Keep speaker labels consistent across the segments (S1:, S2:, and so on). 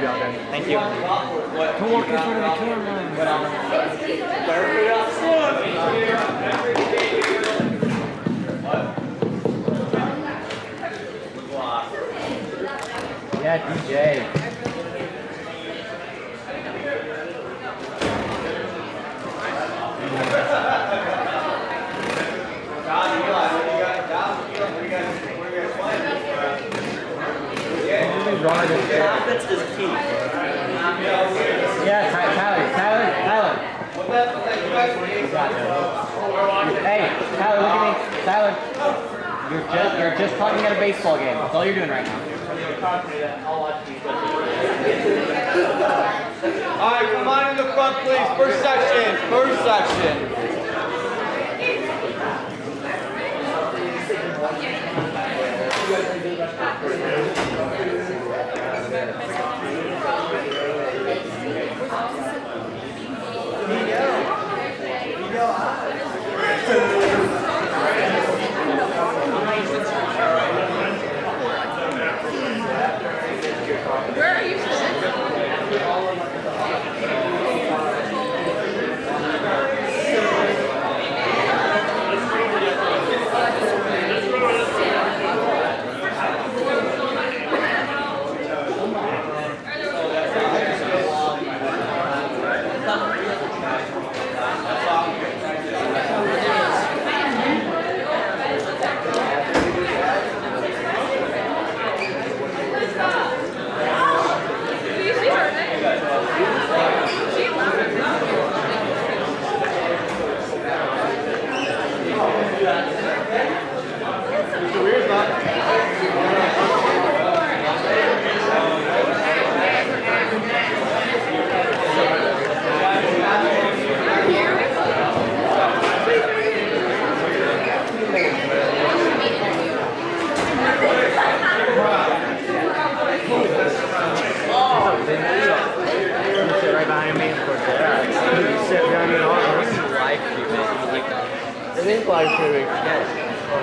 S1: job, Ben.
S2: Thank you.
S1: Don't walk in front of the camera. Yeah, DJ.
S2: Confidence is key.
S1: Yeah, Tyler. Hey, Tyler, look at me. Tyler, you're just talking at a baseball game. That's all you're doing right now.
S3: All right, come on in the front, please. First section.
S4: Where are you sitting?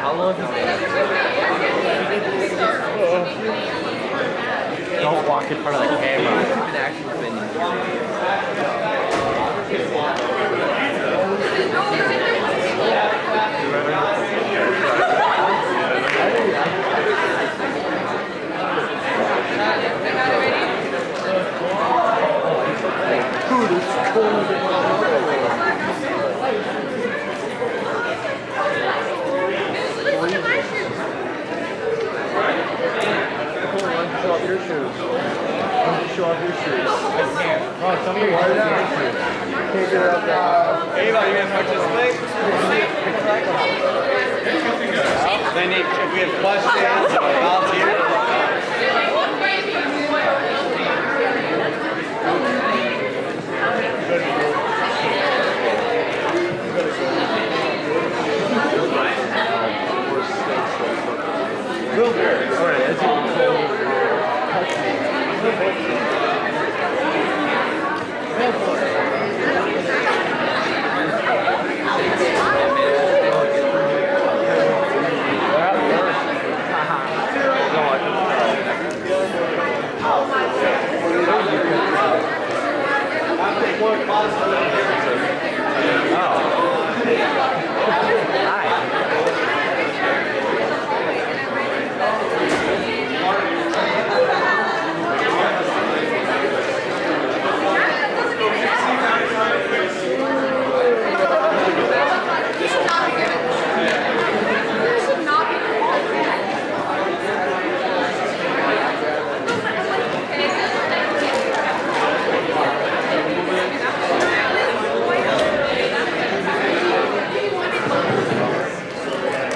S1: How long is it? Don't walk in front of the camera. Show off your shoes. I can't. Oh, some of your shoes. Can't get it up there.
S3: Ava, you gonna participate? Then if we have questions, volunteer.
S1: All right, that's it.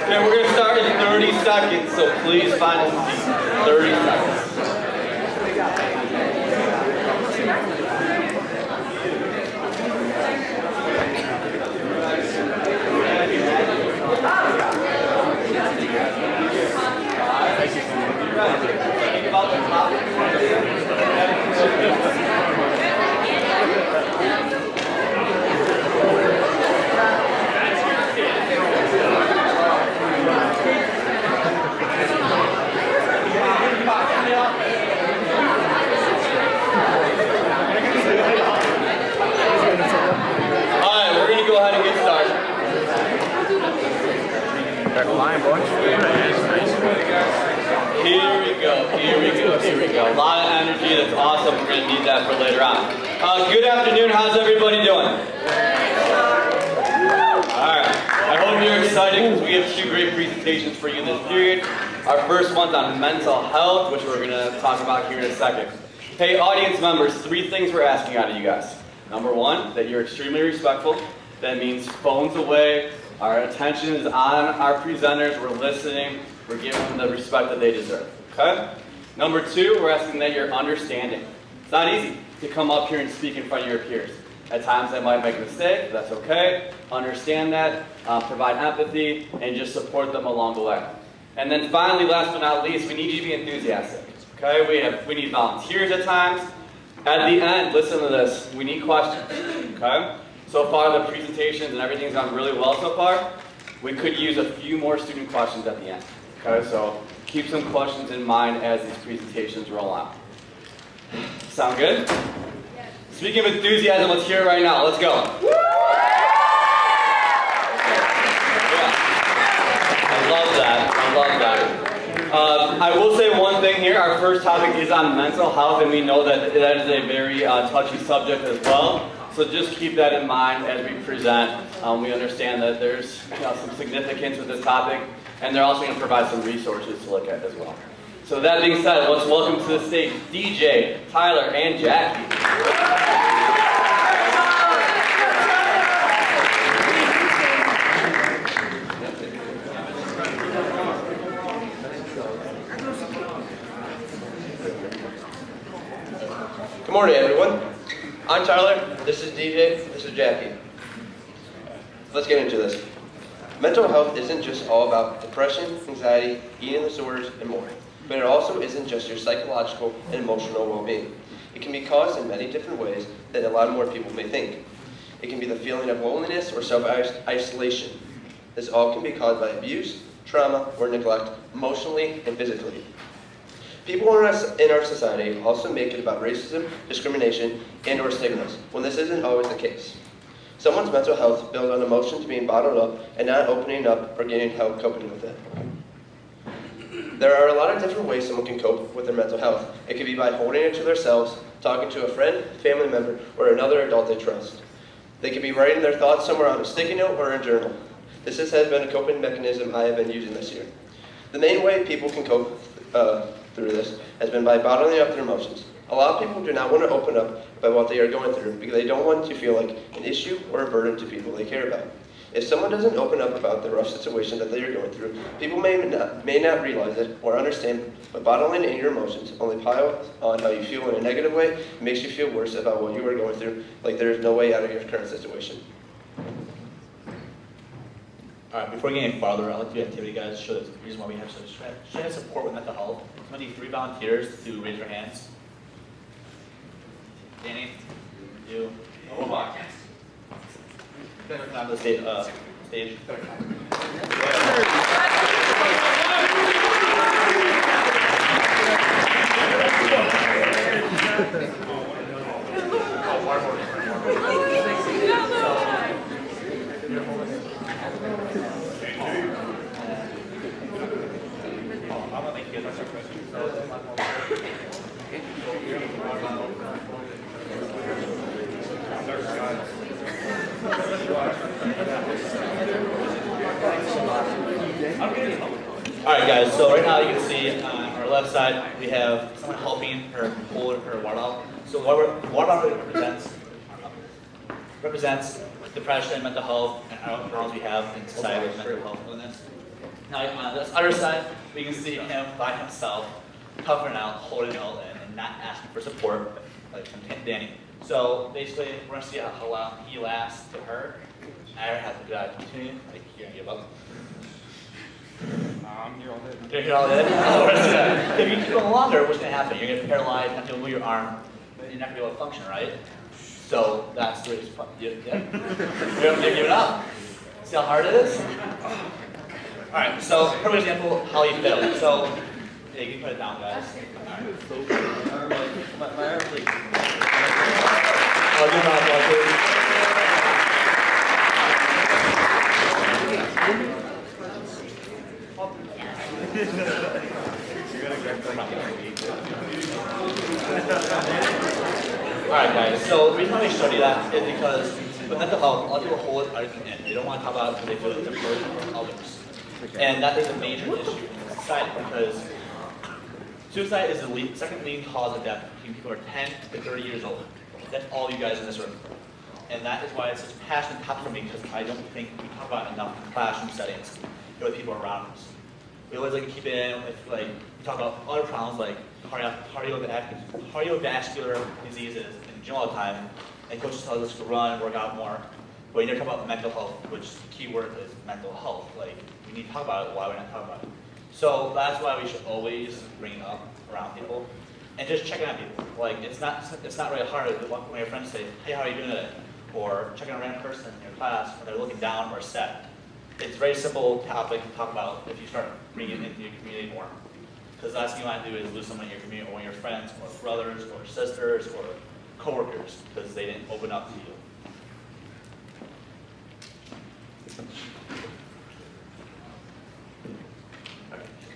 S3: And we're going to start in 30 seconds, so please find a seat. 30 seconds. go. A lot of energy. That's awesome. We're going to need that for later on. Good afternoon. How's everybody doing? Alright. I hope you're excited because we have 2 great presentations for you this period. Our first one's on mental health, which we're going to talk about here in a second. Hey, audience members, 3 things we're asking out of you guys. Number 1, that you're extremely respectful. That means phones away. Our attention is on our presenters. We're listening. We're giving them the respect that they deserve. Okay? Number 2, we're asking that you're understanding. It's not easy to come up here and speak in front of your peers. At times I might make a mistake. That's okay. Understand that. Provide empathy and just support them along the way. And then finally, last but not least, we need you to be enthusiastic. Okay? We need volunteers at times. At the end, listen to this. We need questions. Okay? So far, the presentations and everything's gone really well so far. We could use a few more student questions at the end. Okay? So keep some questions in mind as these presentations roll out. Sound good? Yes. Speaking of enthusiasm, let's hear it right now. Let's go. Yeah. I love that. I love that. I will say one thing here. Our first topic is on mental health, and we know that that is a very touchy subject as well. So just keep that in mind as we present. We understand that there's some significance with this topic, and they're also going to provide some resources to look at as well. So that being said, let's welcome to the stage DJ, Tyler, and Jackie.
S5: Good morning, everyone. I'm Tyler, this is DJ, this is Jackie. Let's get into this. Mental health isn't just all about depression, anxiety, eating disorders, and more. But it also isn't just your psychological and emotional well-being. It can be caused in many different ways than a lot more people may think. It can be the feeling of loneliness or self-isolation. This all can be caused by abuse, trauma, or neglect, emotionally and physically. People in our society also make it about racism, discrimination, and or stigmas, when this isn't always the case. Someone's mental health builds on emotions being bottled up and not opening up or getting help coping with it. There are a lot of different ways someone can cope with their mental health. It could be by holding it to themselves, talking to a friend, family member, or another adult they trust. They could be writing their thoughts somewhere on a sticky note or a journal. This has been a coping mechanism I have been using this year. The main way people can cope through this has been by bottling up their emotions. A lot of people do not want to open up about what they are going through because they don't want to feel like an issue or a burden to people they care about. If someone doesn't open up about the rough situation that they are going through, people may not realize it or understand, but bottling in your emotions only piles on how you feel in a negative way. It makes you feel worse about what you are going through, like there is no way out of your current situation.
S2: Alright, before getting any farther, I'd like to do an activity, guys, to show the reason why we have such support with mental health. I'm going to need 3 volunteers to raise their hands. Danny, you, Omar. Come to the stage. Alright guys, so right now you can see on our left side we have someone helping her hold her water bottle. So water bottle represents depression, mental health, and problems we have in society with mental health illness. Now on this other side, we can see him by himself, toughing out, holding it all in, and not asking for support like from Danny. So basically, we're going to see how long he lasts to her. I have to continue, like you're going to give up. You're here all day. If you keep going longer, what's going to happen? You're going to be paralyzed, not going to move your arm, and you're not going to be able to function, right? So that's the way it's fun. You're going to give it up. See how hard it is? Alright, so perfect example how you fail. So yeah, you can put it down, guys. Alright. My arm, please. I'll give my applause, please. Alright guys, so the reason why we study that is because with mental health, a lot of people hold everything in. They don't want to talk about it because they feel it's a burden on others. And that is a major issue in society because suicide is the second leading cause of death between people who are 10 to 30 years old. That's all you guys in this room. And that is why it's such a passionate topic for me because I don't think we talk about it enough in classroom settings with people around us. We always like to keep it in with we talk about other problems like cardiovascular diseases in gym all the time, and coaches tell us to run, work out more. But we never talk about mental health, which the key word is mental health. We need to talk about it. Why we're not talking about it? So that's why we should always bring it up around people and just checking on people. It's not really hard to walk when your friends say, "Hey, how are you doing today?" Or checking on a random person in your class when they're looking down or sad. It's a very simple topic to talk about if you start bringing it into your community more. Because the last thing you want to do is lose someone in your community or one of your friends or brothers or sisters or coworkers because they didn't open up to you.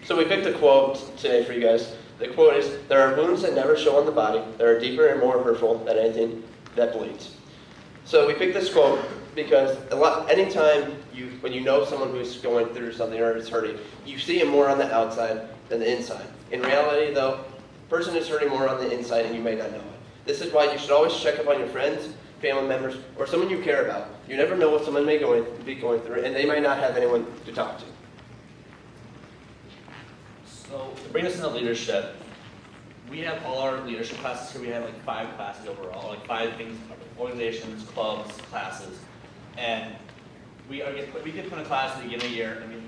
S5: So we picked a quote today for you guys. The quote is, "There are wounds that never show on the body that are deeper and more hurtful than anything that bleeds." So we picked this quote because anytime when you know someone who's going through something or is hurting, you see it more on the outside than the inside. In reality, though, the person is hurting more on the inside and you may not know it. This is why you should always check up on your friends, family members, or someone you care about. You never know what someone may be going through, and they might not have anyone to talk to.
S2: So to bring us into leadership, we have all our leadership classes here. We have 5 classes overall, 5 things, organizations, clubs, classes. And we get put in a class at the beginning of the year and we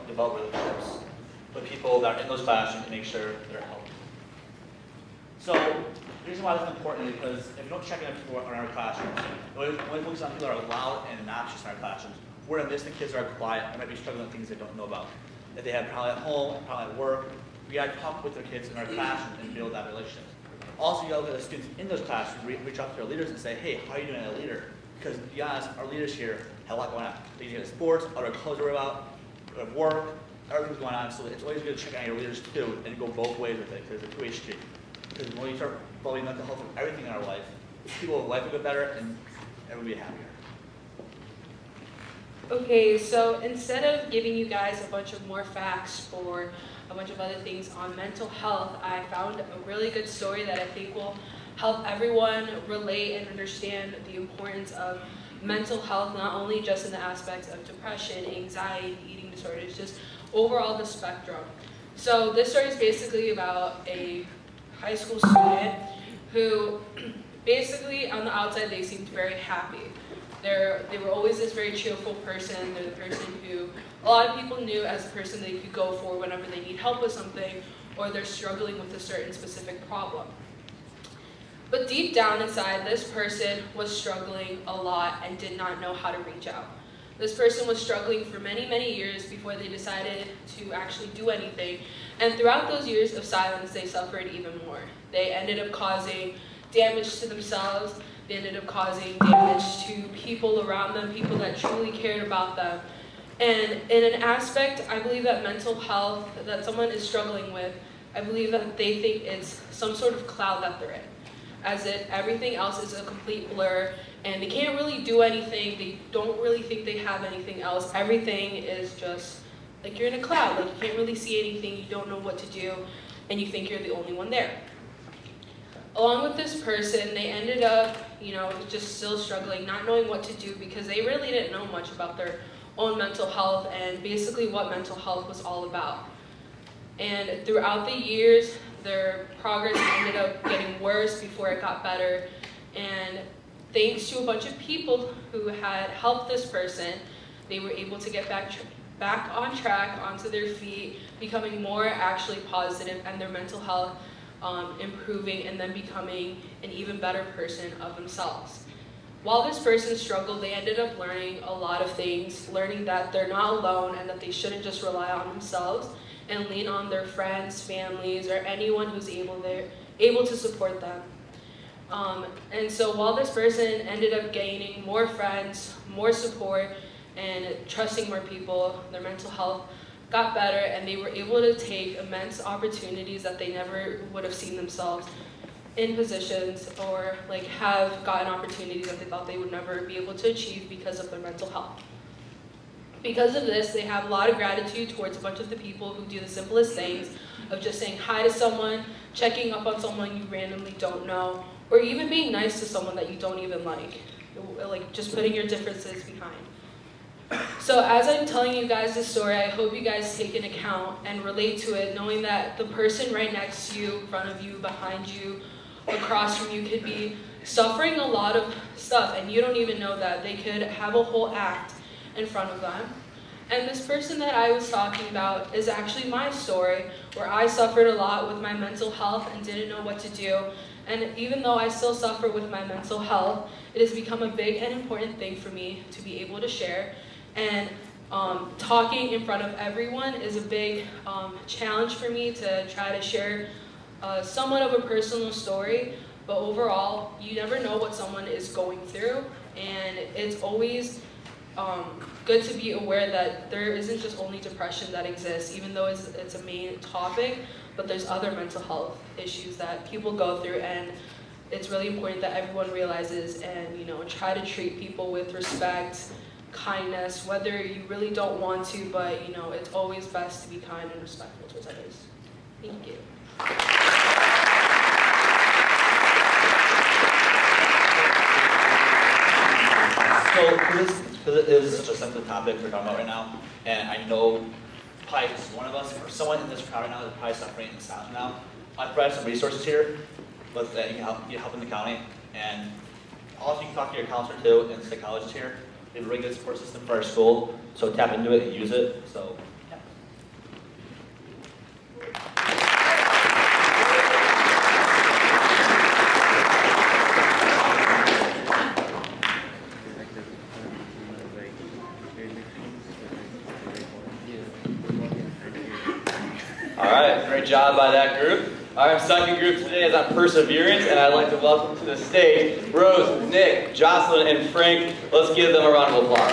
S2: develop relationships with people that are in those classes to make sure they're healthy. So the reason why that's important is because if you don't check in people in our classrooms, when we focus on people that are loud and obnoxious in our classrooms, we're going to miss the kids that are quiet and might be struggling with things they don't know about. That they have probably at home, probably at work. We got to talk with their kids in our classroom and build that relationship. Also, you got to look at the students in those classes, reach out to their leaders and say, "Hey, how are you doing as a leader?" Because to be honest, our leaders here have a lot going on. They get sports, other clubs to worry about, work, everything's going on. So it's always good to check on your leaders too and go both ways with it because it's a two-way street. Because when you start following mental health of everything in our life, people's life will get better and everyone will be happier.
S4: Okay, so instead of giving you guys a bunch of more facts or a bunch of other things on mental health, I found a really good story that I think will help everyone relate and understand the importance of mental health, not only just in the aspects of depression, anxiety, eating disorders, just overall the spectrum. So this story is basically about a high school student who basically on the outside they seemed very happy. They were always this very cheerful person. They're the person who a lot of people knew as the person they could go for whenever they need help with something or they're struggling with a certain specific problem. But deep down inside, this person was struggling a lot and did not know how to reach out. This person was struggling for many, many years before they decided to actually do anything. And throughout those years of silence, they suffered even more. They ended up causing damage to themselves. They ended up causing damage to people around them, people that truly cared about them. And in an aspect, I believe that mental health that someone is struggling with, I believe that they think it's some sort of cloud that they're in. As if everything else is a complete blur, and they can't really do anything, they don't really think they have anything else. Everything is just like you're in a cloud, like you can't really see anything, you don't know what to do, and you think you're the only one there. Along with this person, they ended up, just still struggling, not knowing what to do because they really didn't know much about their own mental health and basically what mental health was all about. And throughout the years, their progress ended up getting worse before it got better. And thanks to a bunch of people who had helped this person, they were able to get back on track, onto their feet, becoming more actually positive, and their mental health improving and then becoming an even better person of themselves. While this person struggled, they ended up learning a lot of things, learning that they're not alone and that they shouldn't just rely on themselves and lean on their friends, families, or anyone who's able to support them. And so while this person ended up gaining more friends, more support, and trusting more people, their mental health got better, and they were able to take immense opportunities that they never would have seen themselves in positions or like have gotten opportunities that they thought they would never be able to achieve because of their mental health. Because of this, they have a lot of gratitude towards a bunch of the people who do the simplest things of just saying hi to someone, checking up on someone you randomly don't know, or even being nice to someone that you don't even like just putting your differences behind. So as I'm telling you guys this story, I hope you guys take into account and relate to it, knowing that the person right next to you, in front of you, behind you, across from you could be suffering a lot of stuff and you don't even know that. They could have a whole act in front of them. And this person that I was talking about is actually my story, where I suffered a lot with my mental health and didn't know what to do. And even though I still suffer with my mental health, it has become a big and important thing for me to be able to share. And talking in front of everyone is a big challenge for me to try to share somewhat of a personal story. But overall, you never know what someone is going through, and it's always good to be aware that there isn't just only depression that exists, even though it's a main topic, but there's other mental health issues that people go through, and it's really important that everyone realizes and try to treat people with respect, kindness, whether you really don't want to, but it's always best to be kind and respectful towards others. Thank you.
S2: So, because it is such a sensitive topic we're talking about right now, and I know probably just one of us, or someone in this crowd right now is probably suffering in silence now, I provide some resources here that you can help in the county, and also you can talk to your counselor too, and psychologist here. We have a really good support system for our school, so tap into it and use it. So, yeah.
S3: All right, great job by that group. Our second group today is on perseverance, and I'd like to welcome to the stage Rose, Nick, Jocelyn, and Frank. Let's give them a round of applause.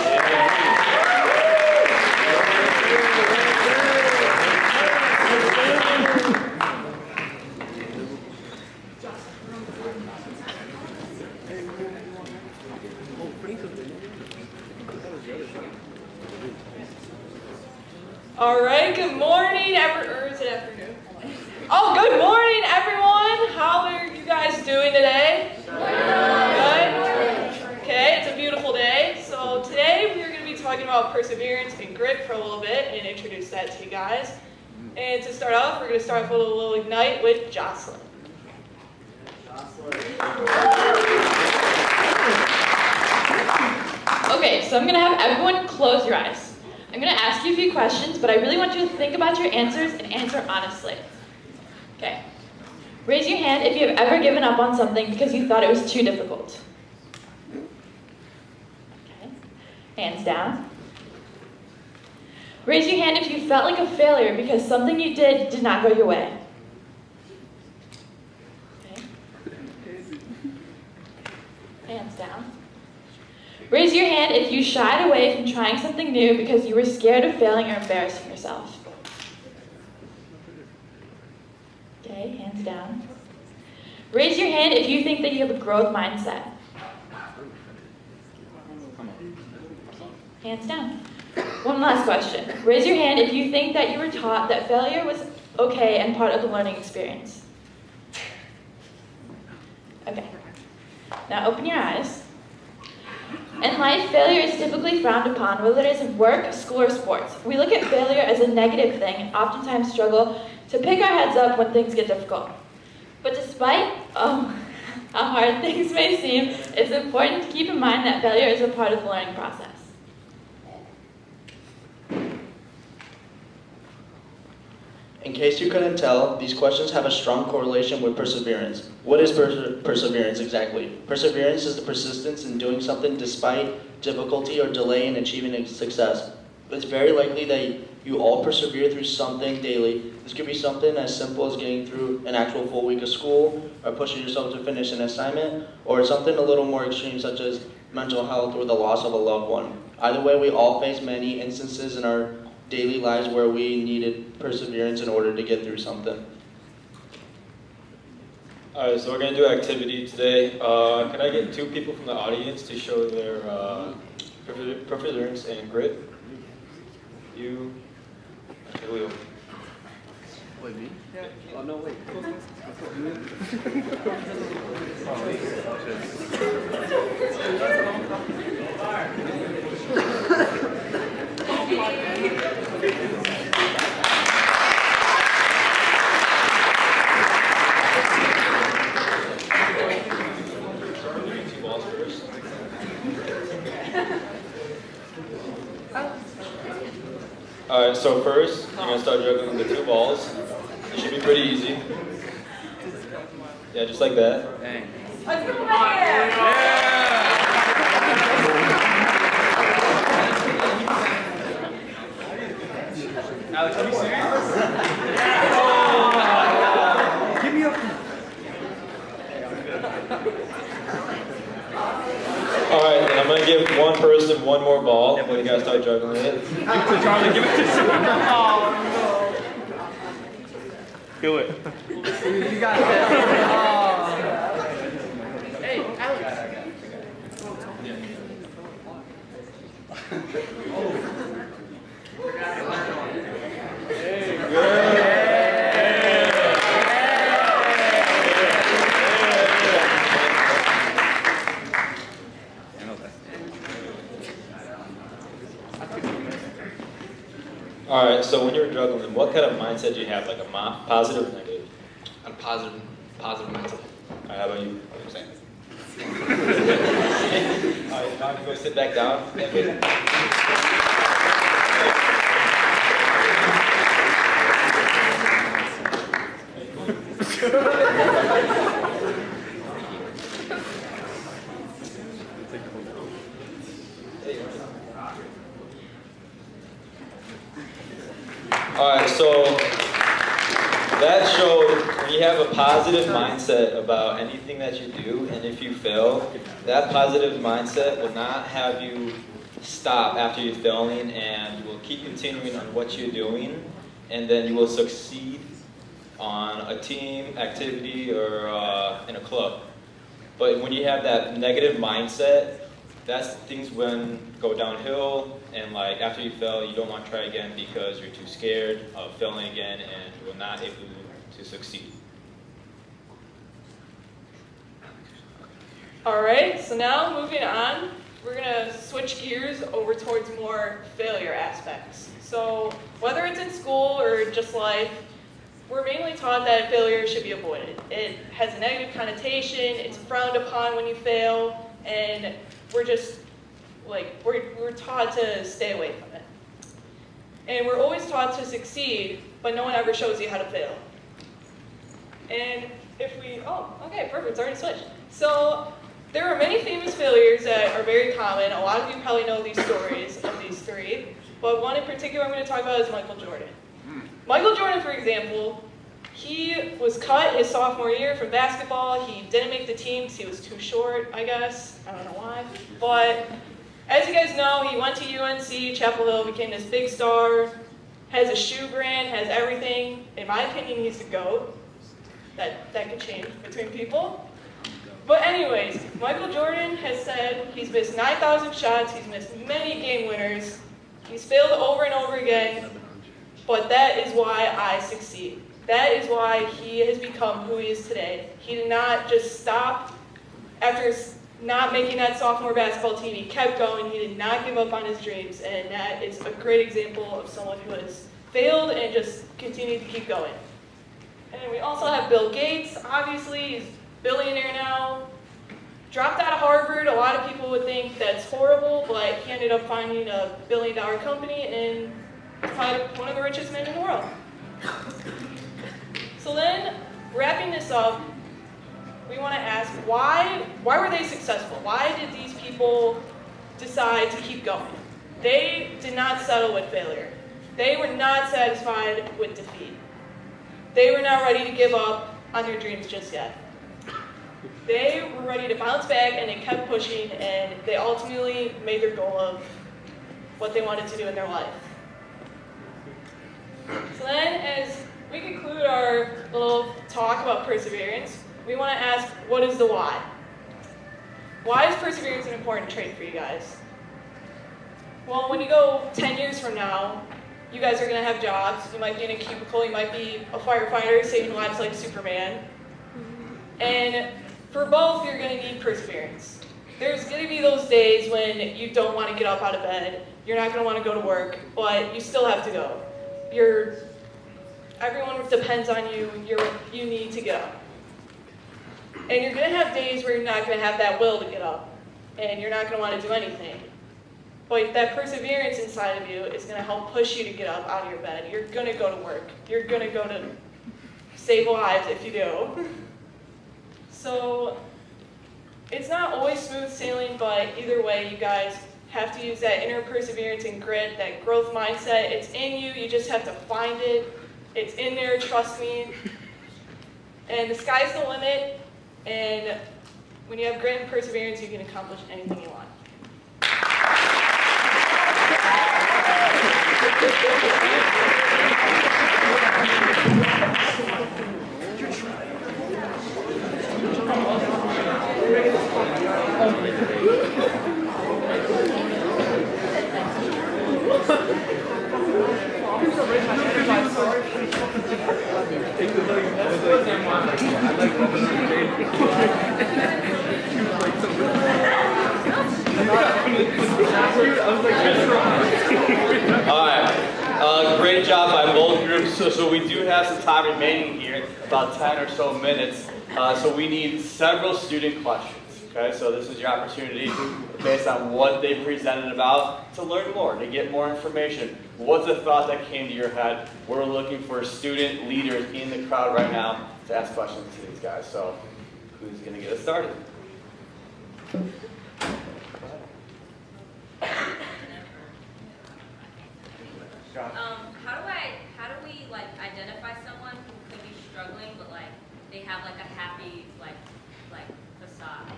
S6: All right, good morning, or is it afternoon? Oh, good morning, everyone. How are you guys doing today? Good? Okay, it's a beautiful day. So today we're going to be talking about perseverance and grit for a little bit and introduce that to you guys. And to start off, we're going to start off with a little ignite with Jocelyn.
S7: Okay, so I'm going to have everyone close your eyes. I'm going to ask you a few questions, but I really want you to think about your answers and answer honestly. Okay. Raise your hand if you have ever given up on something because you thought it was too difficult. Okay. Hands down. Raise your hand if you felt like a failure because something you did not go your way. Okay. Hands down. Raise your hand if you shied away from trying something new because you were scared of failing or embarrassing yourself. Okay, hands down. Raise your hand if you think that you have a growth mindset. Hands down. One last question. Raise your hand if you think that you were taught that failure was okay and part of the learning experience. Okay. Now open your eyes. In life, failure is typically frowned upon, whether it is in work, school, or sports. We look at failure as a negative thing and oftentimes struggle to pick our heads up when things get difficult. But despite how hard things may seem, it's important to keep in mind that failure is a part of the learning process.
S8: In case you couldn't tell, these questions have a strong correlation with perseverance. What is perseverance exactly? Perseverance is the persistence in doing something despite difficulty or delay in achieving success. It's very likely that you all persevere through something daily. This could be something as simple as getting through an actual full week of school, or pushing yourself to finish an assignment, or something a little more extreme such as mental health or the loss of a loved one. Either way, we all face many instances in our daily lives where we needed perseverance in order to get through something.
S9: Alright, so we're going to do activity today. Can I get 2 people from the audience to show their perseverance and grit? You. Okay, Leo.
S1: Wait, me? Yeah. Oh, no, wait.
S9: Alright, so first, you're going to start juggling the 2 balls. It should be pretty easy. Yeah, just like that.
S1: Dang.
S6: Let's go there.
S1: Alex, are you serious? Give me a...
S9: Alright, then I'm going to give one person one more ball. Then you guys start juggling it.
S1: Charlie, give it to Oh, no. Do it. You got this. Oh. Hey, Alex.
S9: Alright, so when you're juggling, what kind of mindset do you have? Like a positive or negative?
S5: A positive mental.
S9: Alright, how about you? Alright, now you go sit back down. Alright, so that showed when you have a positive mindset about anything that you do, and if you fail, that positive mindset will not have you stop after you're failing, and you will keep continuing on what you're doing, and then you will succeed on a team activity or in a club. But when you have that negative mindset, that's things when go downhill, and like after you fail, you don't want to try again because you're too scared of failing again, and you will not able to succeed.
S6: All right, so now moving on, we're gonna switch gears over towards more failure aspects. So whether it's in school or just life, we're mainly taught that failure should be avoided. It has a negative connotation, it's frowned upon when you fail, and we're just like, we're taught to stay away from it. And we're always taught to succeed, but no one ever shows you how to fail. And if we, oh, okay, perfect, it's already switched. So there are many famous failures that are very common. A lot of you probably know these stories of these 3, but one in particular I'm going to talk about is Michael Jordan. Michael Jordan, for example, he was cut his sophomore year from basketball. He didn't make the team because he was too short, I guess. I don't know why. But as you guys know, he went to UNC, Chapel Hill, became this big star, has a shoe brand, has everything. In my opinion, he's the GOAT. That could change between people. But anyways, Michael Jordan has said he's missed 9,000 shots, he's missed many game winners, he's failed over and over again, but that is why I succeed. That is why he has become who he is today. He did not just stop after not making that sophomore basketball team. He kept going. He did not give up on his dreams, and that is a great example of someone who has failed and just continued to keep going. And then we also have Bill Gates. Obviously, he's a billionaire now. Dropped out of Harvard. A lot of people would think that's horrible, but he ended up finding a billion-dollar company and probably one of the richest men in the world. So then, wrapping this up, we want to ask, why were they successful? Why did these people decide to keep going? They did not settle with failure. They were not satisfied with defeat. They were not ready to give up on their dreams just yet. They were ready to bounce back, and they kept pushing, and they ultimately made their goal of what they wanted to do in their life. So then, as we conclude our little talk about perseverance, we want to ask, what is the why? Why is perseverance an important trait for you guys? Well, when you go 10 years from now, you guys are going to have jobs. You might be in a cubicle. You might be a firefighter saving lives like Superman. And for both, you're going to need perseverance. There's going to be those days when you don't want to get up out of bed. You're not going to want to go to work, but you still have to go. Everyone depends on you. You need to get up. And you're going to have days where you're not going to have that will to get up. And you're not going to want to do anything. But that perseverance inside of you is going to help push you to get up out of your bed. You're going to go to work. You're going to go to save lives if you do. So it's not always smooth sailing, but either way, you guys have to use that inner perseverance and grit, that growth mindset. It's in you. You just have to find it. It's in there, trust me. And the sky's the limit. And when you have grit and perseverance, you can accomplish anything you want.
S3: Great job by both groups. So we do have some time remaining here, about 10 or so minutes. So we need several student questions. Okay, so this is your opportunity, based on what they presented about, to learn more, to get more information. What's a thought that came to your head? We're looking for student leaders in the crowd right now to ask questions to these guys. So who's going to get us started?
S10: How do we like identify someone who could be struggling, but like they have like a happy like facade?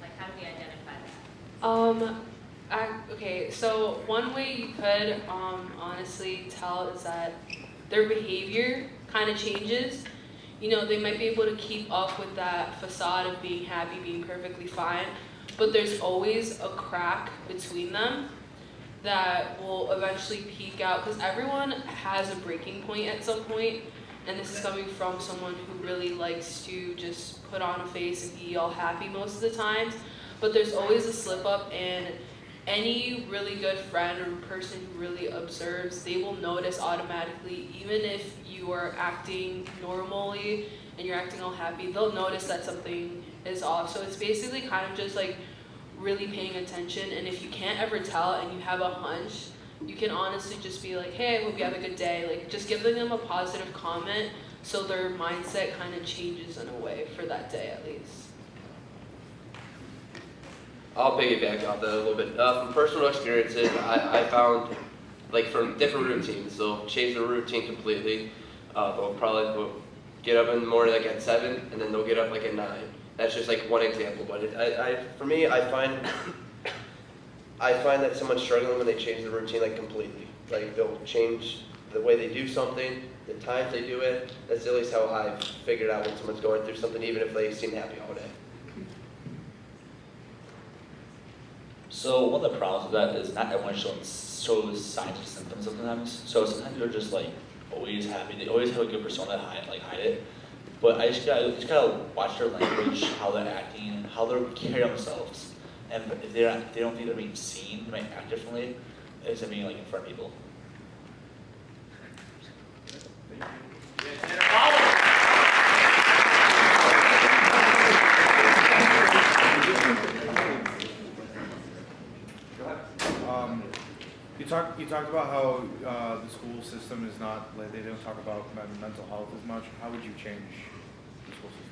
S10: Like how do we identify that?
S4: Okay, so one way you could honestly tell is that their behavior kind of changes. You know, they might be able to keep up with that facade of being happy, being perfectly fine, but there's always a crack between them that will eventually peak out, because everyone has a breaking point at some point, and this is coming from someone who really likes to just put on a face and be all happy most of the times. But there's always a slip up, and any really good friend or person who really observes, they will notice automatically, even if you are acting normally and you're acting all happy, they'll notice that something is off. So it's basically kind of just like really paying attention, and if you can't ever tell and you have a hunch, you can honestly just be like, hey, I hope you have a good day. Like, just giving them a positive comment so their mindset kind of changes in a way for that day at least.
S5: I'll piggyback off that a little bit. From personal experiences, I found, like, from different routines, they'll change their routine completely. They'll get up in the morning like at 7, and then they'll get up like at 9. That's just like one example, but for me, I find that someone's struggling when they change the routine like completely. Like they'll change the way they do something, the times they do it. That's at least how I've figured out when someone's going through something, even if they seem happy all day.
S2: So one of the problems with that is not everyone shows signs or symptoms sometimes. So sometimes they're just like always happy. They always have a good persona to hide it. But I just gotta watch their language, how they're acting, how they're carrying themselves. And if they don't think they're being seen, they might act differently instead of being like in front of people.
S11: You talked about how the school system is not, like, they don't talk about mental health as much. How would you change the school system?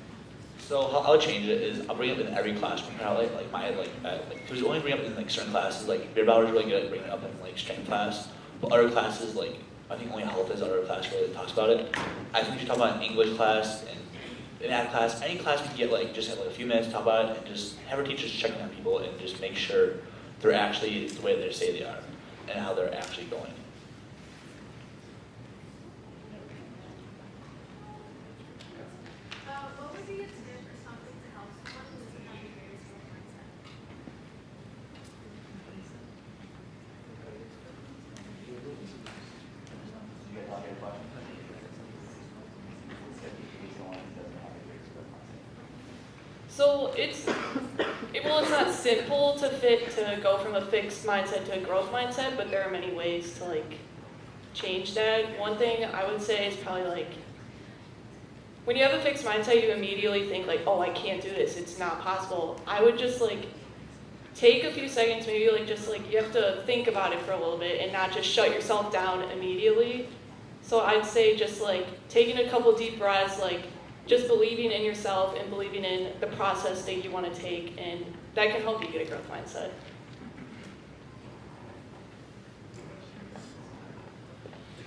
S2: So how I would change it is I'll bring it up in every classroom. There's only bring it up in like certain classes. Like beer bauer is really good at bringing it up in like strength class, but other classes like I think only health is other class where it talks about it. I think we should talk about an English class and in that class, any class we can get like just have like a few minutes to talk about it and just have our teachers checking on people and just make sure they're actually the way they say they are and how they're actually going.
S12: What would be a tip for
S6: So it's not simple to go from a fixed mindset to a growth mindset, but there are many ways to like change that. One thing I would say is probably like, when you have a fixed mindset, you immediately think like, oh, I can't do this, it's not possible. I would just like take a few seconds, maybe like just like you have to think about it for a little bit and not just shut yourself down immediately. So I'd say just like taking a couple deep breaths, like just believing in yourself and believing in the process that you want to take, and that can help you get a growth mindset.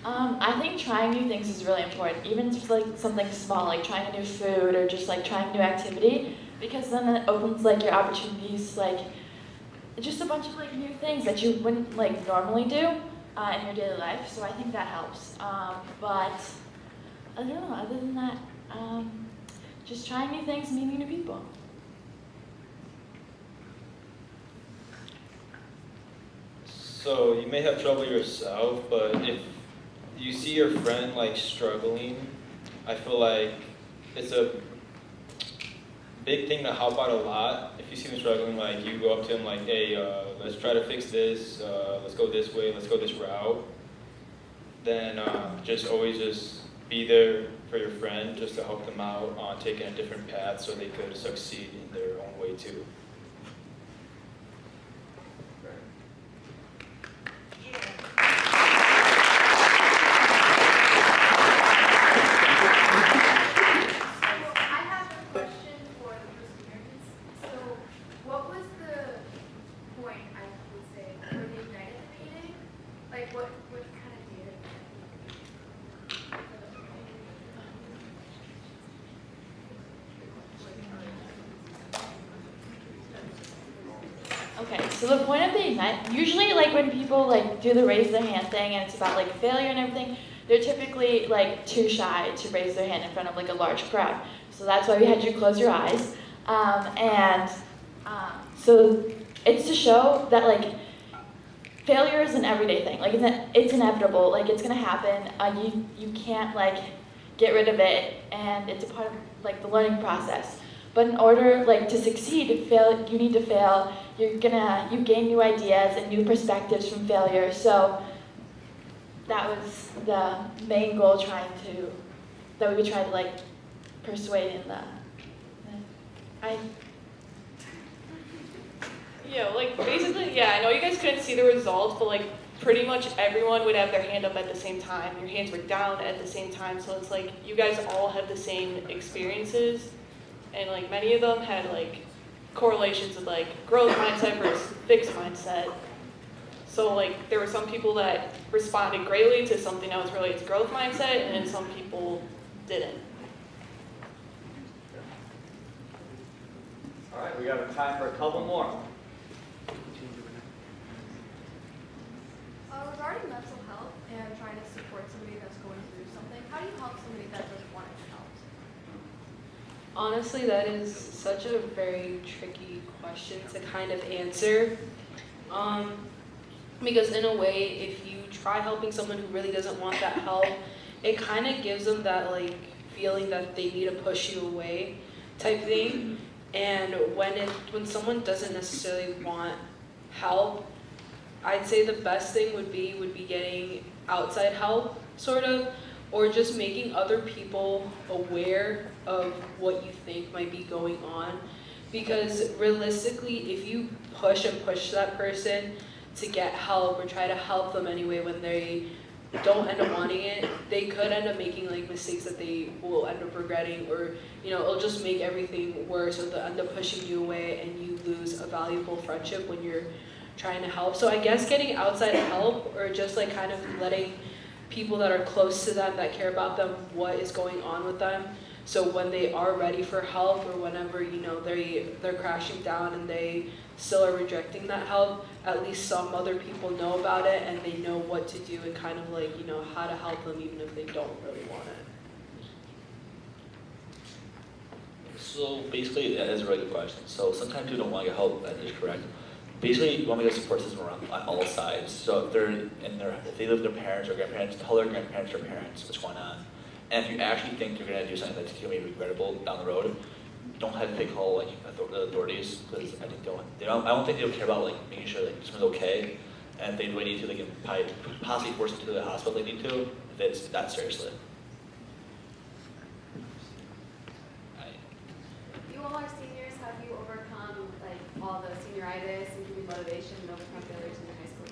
S7: I think trying new things is really important, even just like something small, like trying a new food or just like trying a new activity, because then it opens like your opportunities, like just a bunch of like new things that you wouldn't like normally do in your daily life. So I think that helps. But I don't know. Other than that, just trying new things, meeting new people.
S9: So you may have trouble yourself, but if you see your friend like struggling, I feel like it's a big thing to help out a lot. If you see them struggling, like you go up to them like, hey, let's try to fix this, let's go this way, let's go this route. Then just always just be there for your friend, just to help them out on taking a different path so they could succeed in their own way too.
S7: Okay, so the point of the event, usually like when people like do the raise their hand thing and it's about like failure and everything, they're typically like too shy to raise their hand in front of like a large crowd. So that's why we had you close your eyes. So it's to show that like failure is an everyday thing. Like it's inevitable. Like it's gonna happen. You can't like get rid of it, and it's a part of like the learning process. But in order like to succeed, you need to fail. You gain new ideas and new perspectives from failure. So that was the main goal that we would try to like persuade in the.
S6: Yeah, like basically, yeah, I know you guys couldn't see the results, but like pretty much everyone would have their hand up at the same time. Your hands were down at the same time, so it's like you guys all have the same experiences, and like many of them had like correlations with like growth mindset versus fixed mindset. So like there were some people that responded greatly to something that was related to growth mindset, and then some people didn't.
S2: All right, we got time for a couple more.
S12: Regarding mental health and trying to support somebody that's going through something, how do you help somebody that doesn't want to be helped?
S4: Honestly, that is such a very tricky question to kind of answer. Because in a way, if you try helping someone who really doesn't want that help, it kind of gives them that like feeling that they need to push you away type thing. And when someone doesn't necessarily want help, I'd say the best thing would be getting outside help, sort of, or just making other people aware of what you think might be going on. Because realistically, if you push that person to get help or try to help them anyway when they don't end up wanting it, they could end up making like mistakes that they will end up regretting, or it'll just make everything worse, or they'll end up pushing you away and you lose a valuable friendship when you're trying to help. So I guess getting outside help, or just like kind of letting people that are close to them, that care about them, what is going on with them. So when they are ready for help, or whenever they're crashing down and they still are rejecting that help, at least some other people know about it and they know what to do and kind of like how to help them even if they don't really want it.
S2: So basically, that is a really good question. So sometimes people don't want to get help, that is correct. Basically, you want to get a support system around on all sides. So if they live with their parents or grandparents, tell their grandparents or parents what's going on. And if you actually think you're going to do something that's going to be regrettable down the road, don't hesitate to call like the authorities, because I think I don't think they'll care about like making sure like someone's okay, and if they really need to, they can probably possibly force them to the hospital if they need to, if it's that seriously.
S12: You all are seniors. Have you overcome like all the senioritis and giving motivation and overcome failures in your high school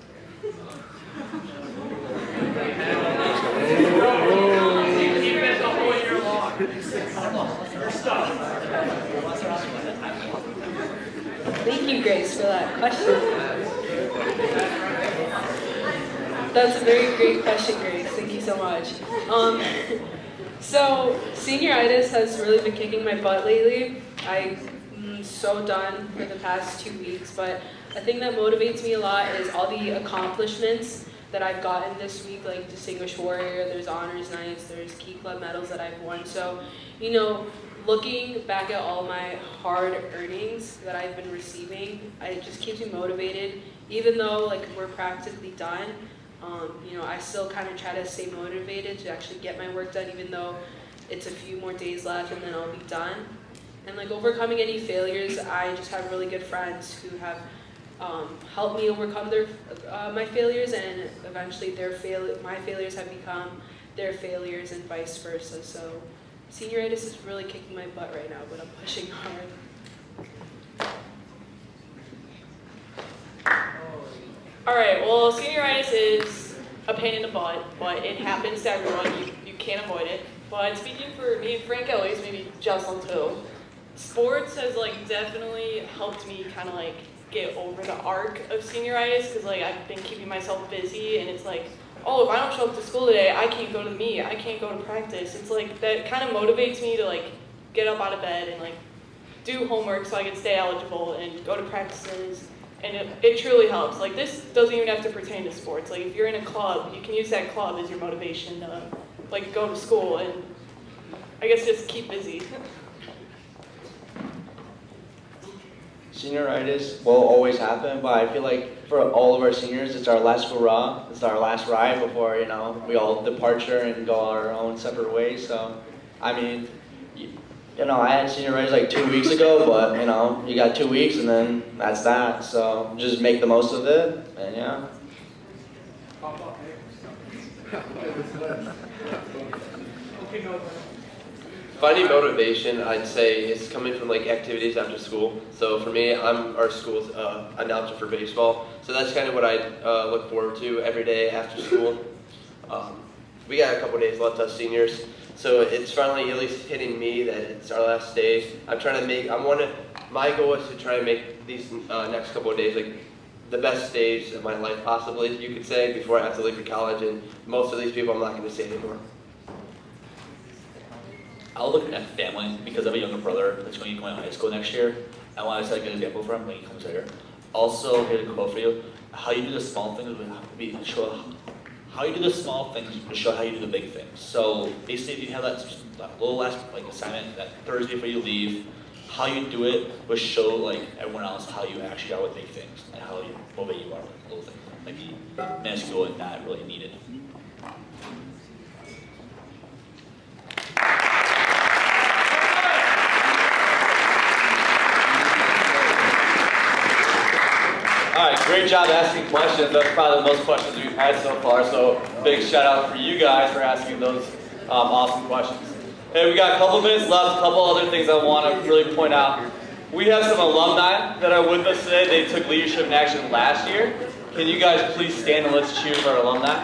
S4: Thank you, Grace, for that question. That's a very great question, Grace. Thank you so much. So senioritis has really been kicking my butt lately. I'm so done for the past 2 weeks, but a thing that motivates me a lot is all the accomplishments that I've gotten this week, like Distinguished Warrior, there's Honors Nights, there's Key Club medals that I've won. So, you know, looking back at all my hard earnings that I've been receiving, it just keeps me motivated. Even though like we're practically done, you know, I still kind of try to stay motivated to actually get my work done, even though it's a few more days left and then I'll be done. And like overcoming any failures, I just have really good friends who have helped me overcome my failures, and eventually my failures have become their failures and vice versa. So senioritis is really kicking my butt right now, but I'm pushing hard.
S6: All right, well, senioritis is a pain in the butt, but it happens to everyone. You can't avoid it. But speaking for me and Frank, at least, maybe Jocelyn too, sports has like definitely helped me kind of like get over the arc of senioritis, because like I've been keeping myself busy, and it's like, oh, if I don't show up to school today, I can't go to meet, I can't go to practice. It's like that kind of motivates me to like get up out of bed and like do homework so I can stay eligible and go to practices. And it truly helps. Like this doesn't even have to pertain to sports. Like if you're in a club, you can use that club as your motivation to like go to school and I guess just keep busy.
S8: Senioritis will always happen, but I feel like for all of our seniors, it's our last hurrah. It's our last ride before, you know, we all departure and go our own separate ways. So, I mean, you know, I had senioritis like 2 weeks ago, but, you know, you got 2 weeks and then that's that. So just make the most of it, and yeah.
S5: Finding motivation, I'd say, is coming from like activities after school. So for me, I'm our school's announcer for baseball. So that's kind of what I look forward to every day after school. We got a couple days left, us seniors. So it's finally at least hitting me that it's our last day. I'm trying to make, my goal is to try to make these next couple of days like the best days of my life possibly, you could say, before I have to leave for college. And most of these people I'm not going to see anymore.
S2: I'll look at family because I have a younger brother that's going to be going to high school next year. I want to set a good example for him when he comes here. Also, here's a quote for you: "How you do the small things will show how you do the small things will show how you do the big things." So basically, if you have that little last like assignment that Thursday before you leave, how you do it will show like everyone else how you actually are with big things and how motivated you are with little things, maybe minuscule and not really needed. All right, great job asking questions. That's probably the most questions we've had so far, so big shout out for you guys for asking those awesome questions. Hey, we got a couple minutes left, a couple other things I want to really point out. We have some alumni that are with us today. They took leadership in action last year. Can you guys please stand and let's cheer for our alumni?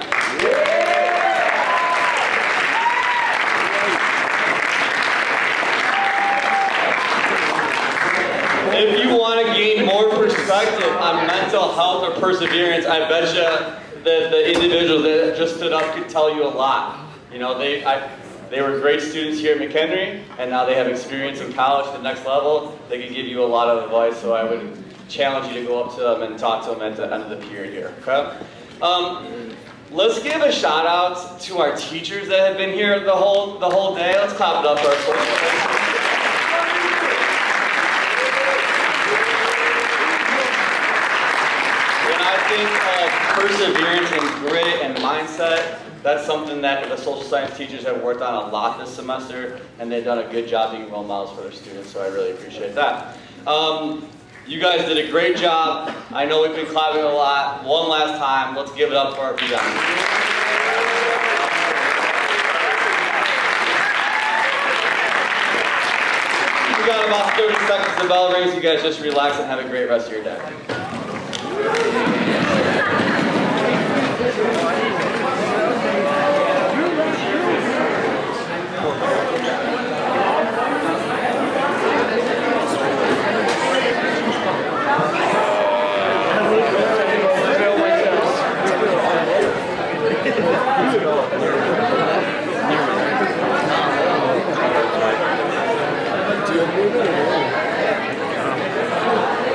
S2: If you want to gain more perspective on mental health or perseverance, I bet you that the individuals that just stood up could tell you a lot. You know, they were great students here at McHenry, and now they have experience in college at the next level. They could give you a lot of advice, so I would challenge you to go up to them and talk to them at the end of the period here, okay? Let's give a shout out to our teachers that have been here the whole day. Let's clap it up for our When I think of perseverance and grit and mindset,
S3: That's something that the social science teachers have worked on a lot this semester, and they've done a good job being role models for their students, so I really appreciate that. You guys did a great job. I know we've been clapping a lot. One last time, let's give it up for our presenters. We got about 30 seconds, the bell rings. You guys just relax and have a great rest of your day.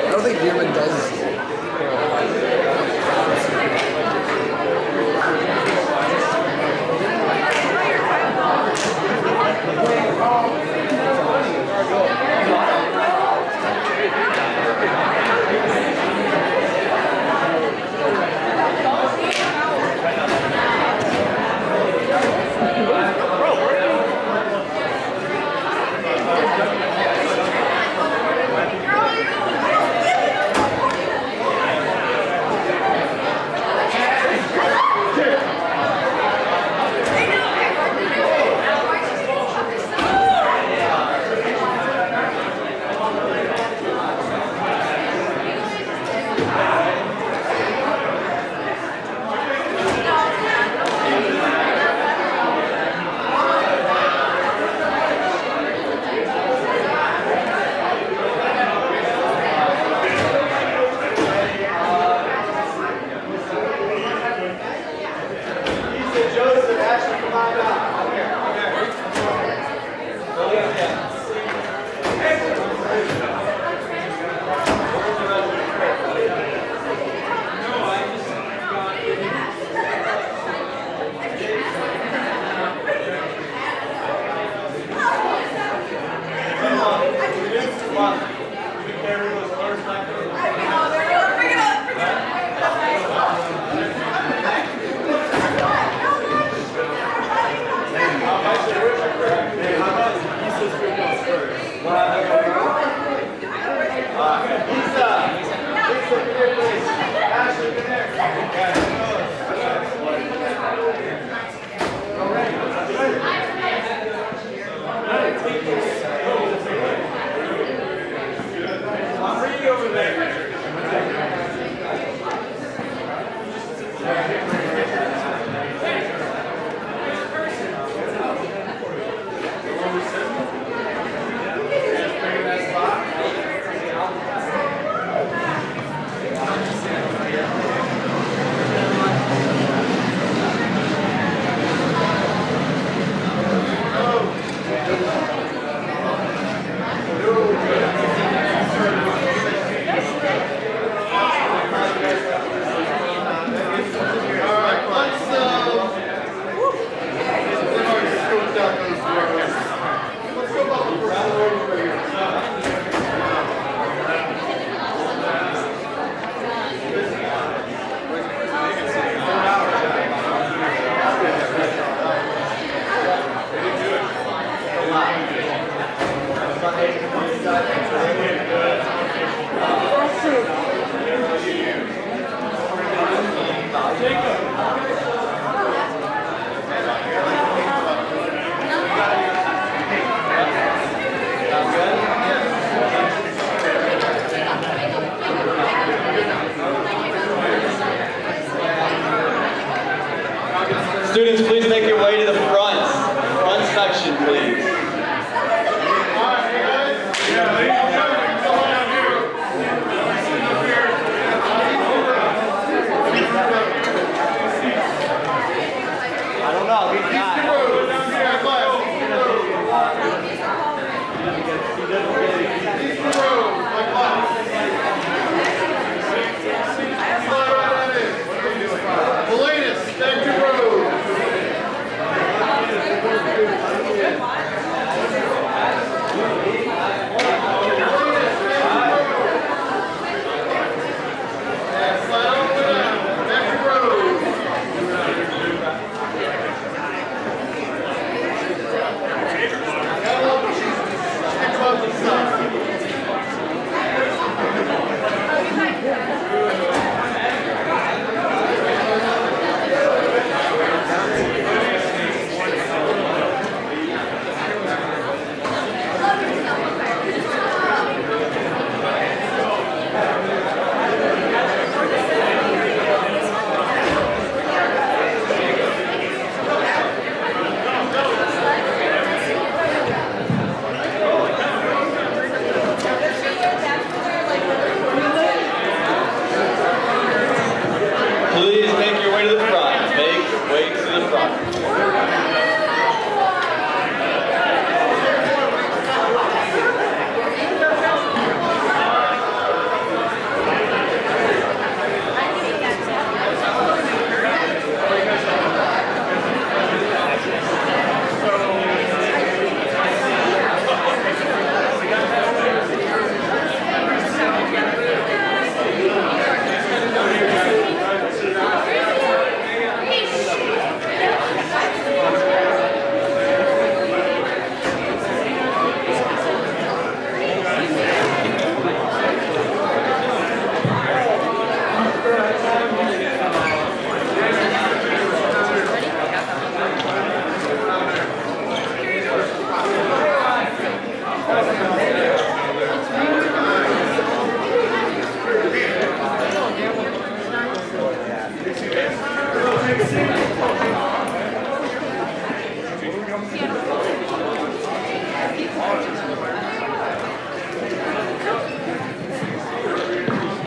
S13: I don't think Dearman does.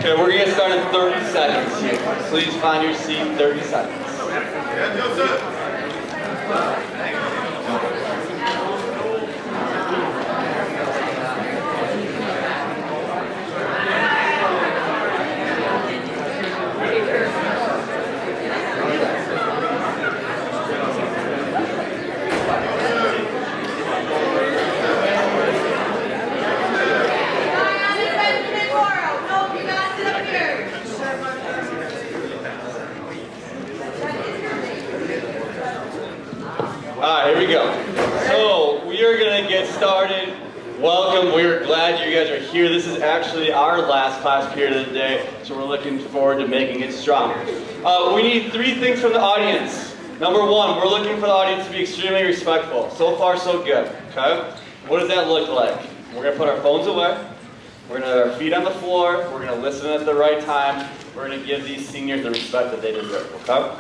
S3: Okay, we're gonna start in 30 seconds here. Please find your seat, 30 seconds. Alright, here we go. So, we are going to get started. Welcome, we're glad you guys are here. This is actually our last class period of the day, so we're looking forward to making it strong. We need 3 things from the audience. Number 1, we're looking for the audience to be extremely respectful. So far, so good, okay? What does that look like? We're going to put our phones away. We're going to have our feet on the floor. We're going to listen at the right time. We're going to give these seniors the respect that they deserve, okay?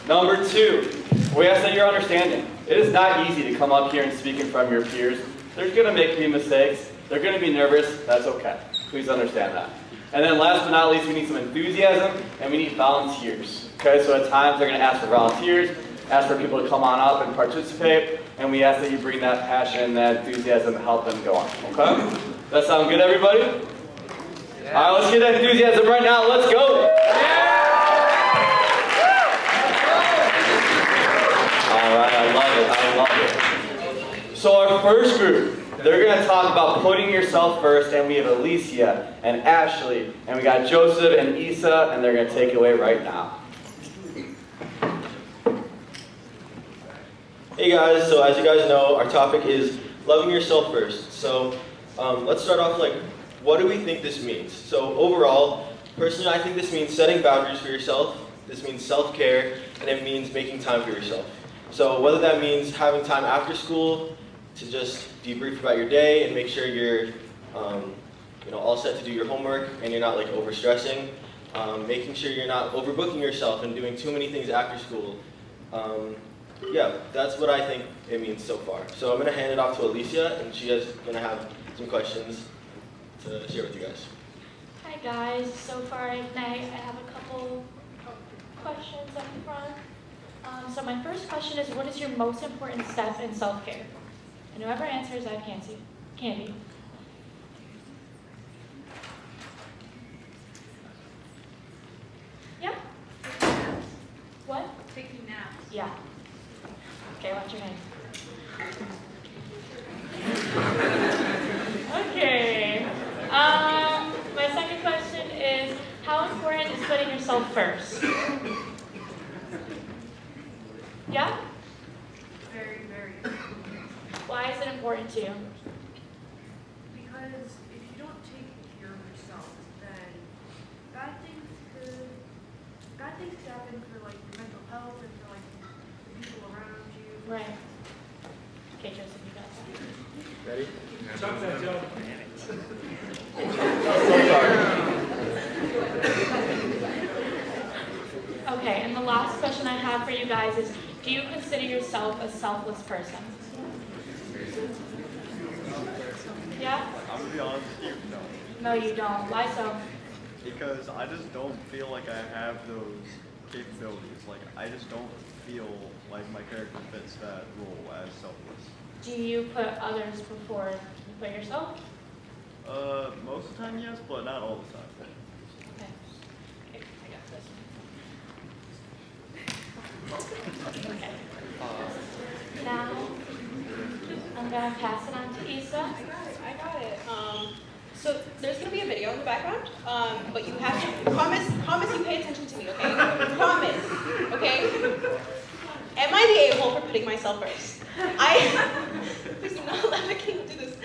S3: Number 2, we ask that you're understanding. It is not easy to come up here and speak in front of your peers. There's going to be mistakes. They're going to be nervous. That's okay. Please understand that. And then last but not least, we need some enthusiasm and we need volunteers. Okay, so at times they're going to ask for volunteers, ask for people to come on up and participate, and we ask that you bring that passion and that enthusiasm to help them go on. Okay? That sound good, everybody? Yeah. All right, let's get that enthusiasm right now. Let's go. All right, I love it. I love it. So our first group, they're going to talk about putting yourself first, and we have Alicia and Ashley, and we got Joseph and Issa, and they're going to take it away right now.
S14: Hey guys, so as you guys know, our topic is loving yourself first. So let's start off like, what do we think this means? So overall, personally I think this means setting boundaries for yourself, this means self-care, and it means making time for yourself. So whether that means having time after school to just debrief about your day and make sure you're all set to do your homework and you're not like overstressing, making sure you're not overbooking yourself and doing too many things after school. Yeah, that's what I think it means so far. So I'm going to hand it off to Alicia, and she is going to have some questions to share with you guys.
S7: Hi guys, so far tonight I have a couple questions up front. So my first question is, what is your most important step in self-care? And whoever answers, I have candy. Yeah? What?
S10: Taking naps.
S7: Yeah. Okay, watch your hand. Okay. My second question is, how important is putting yourself first? Yeah?
S15: Very, very.
S7: Why is it important to you?
S15: Because if you don't take care of yourself, then bad things could happen for like your mental health and for like the people around you.
S7: Right. Okay, Joseph, you got that.
S11: Ready?
S16: Chuck that joke.
S7: Okay, and the last question I have for you guys is, do you consider yourself a selfless person? Yeah?
S17: I'm gonna be honest with you, no.
S7: No, you don't. Why so?
S17: Because I just don't feel like I have those capabilities. Like, I just don't feel like my character fits that role as selfless.
S7: Do you put others before you put yourself?
S17: Most of the time, yes, but not all the time.
S7: Okay. Okay, I got this. Okay. Now, I'm going to pass it on to Issa.
S6: I got it. So there's going to be a video in the background, but you have to promise you pay attention to me, okay? Promise, okay? Am I the a-hole for putting myself first? Please do not let me do this.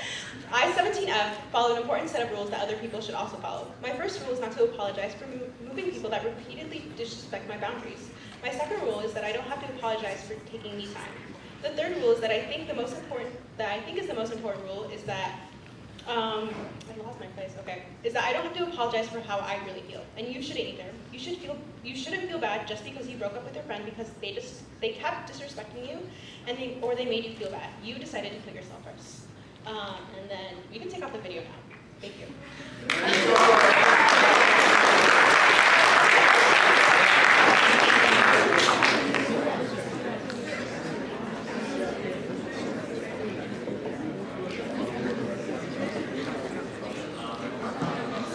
S6: I-17F follow an important set of rules that other people should also follow. My first rule is not to apologize for moving people that repeatedly disrespect my boundaries. My second rule is that I don't have to apologize for taking me time. The third rule is that I think is the most important rule is that I lost my place. Okay, is that I don't have to apologize for how I really feel, and you shouldn't either. You shouldn't feel bad just because you broke up with your friend because they kept disrespecting you, and they made you feel bad. You decided to put yourself first, and then you can take off the video now. Thank you.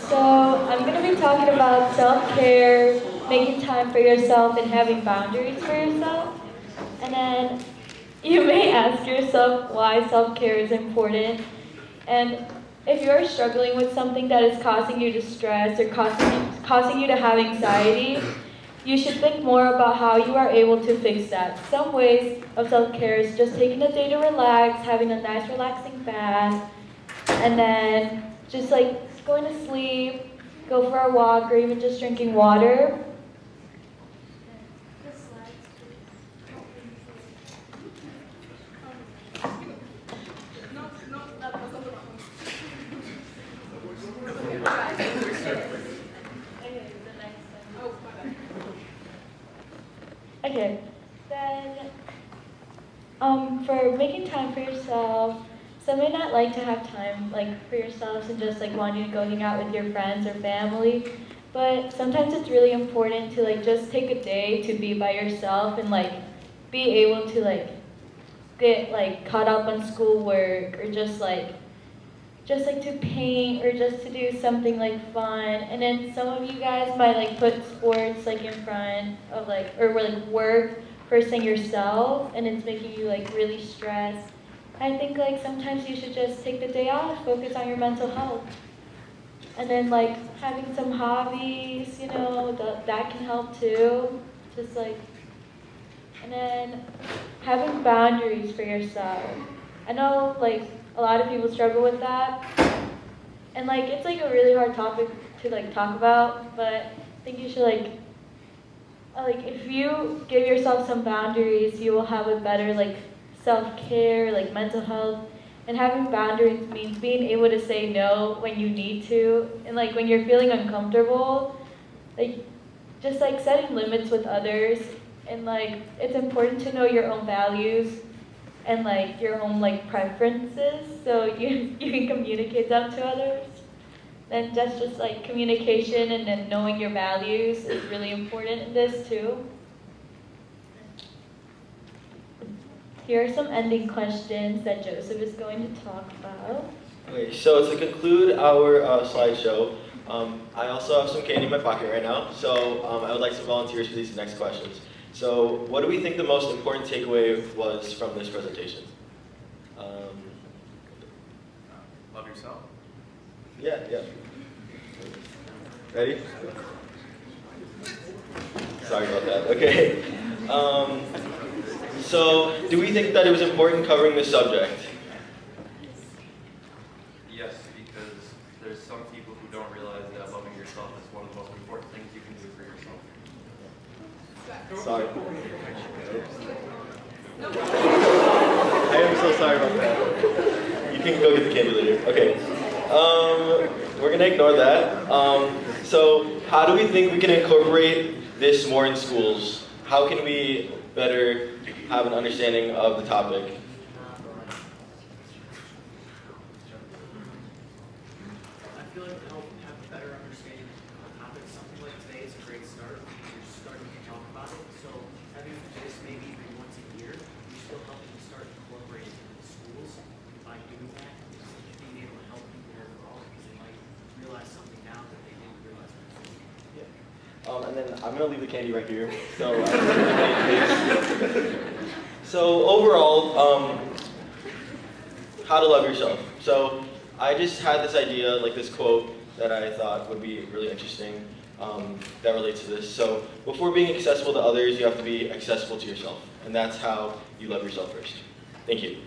S7: So I'm going to be talking about self-care, making time for yourself, and having boundaries for yourself. And then you may ask yourself why self-care is important. And if you're struggling with something that is causing you distress or causing you to have anxiety, you should think more about how you are able to fix that. Some ways of self-care is just taking a day to relax, having a nice relaxing bath, and then just like going to sleep, go for a walk, or even just drinking water. Okay, then for making time for yourself, some may not like to have time like for yourselves and just like wanting to go hang out with your friends or family, but sometimes it's really important to like just take a day to be by yourself and like be able to like get like caught up on schoolwork or just like to paint or just to do something like fun. And then some of you guys might like put sports like in front of like, or like work first thing yourself, and it's making you like really stressed. I think like sometimes you should just take the day off, focus on your mental health. And then like having some hobbies, you know, that can help too. Just like, and then having boundaries for yourself. I know like a lot of people struggle with that, and like it's like a really hard topic to like talk about, but I think you should like if you give yourself some boundaries, you will have a better like self-care, like mental health. And having boundaries means being able to say no when you need to, and like when you're feeling uncomfortable, like just like setting limits with others. And like it's important to know your own values and like your own like preferences, so you can communicate them to others. And that's just like communication, and then knowing your values is really important in this too. Here are some ending questions that Joseph is going to talk about.
S14: Okay, so to conclude our slideshow, I also have some candy in my pocket right now, so I would like some volunteers for these next questions. So what do we think the most important takeaway was from this presentation?
S17: Love yourself.
S14: Yeah. Ready? Sorry about that. Okay. So do we think that it was important covering this subject?
S16: Yes, because there's some people who don't realize that loving yourself is one of the most important things you can do for yourself.
S14: Sorry. I am so sorry about that. You can go get the candy later. Okay. We're gonna ignore that. So how do we think we can incorporate this more in schools? How can we better have an understanding of the topic?
S18: I feel like to help have a better understanding of the topic, something like today is a great start. You're just starting to talk about it. So having this maybe even once a year, you still helping to start incorporating it in the schools. By doing that, it's being able to help people overall because they might realize something now that they didn't realize before.
S14: And then I'm gonna leave the candy right here. So overall, how to love yourself. So I just had this idea, like this quote that I thought would be really interesting that relates to this. So before being accessible to others, you have to be accessible to yourself. And that's how you love yourself first. Thank you.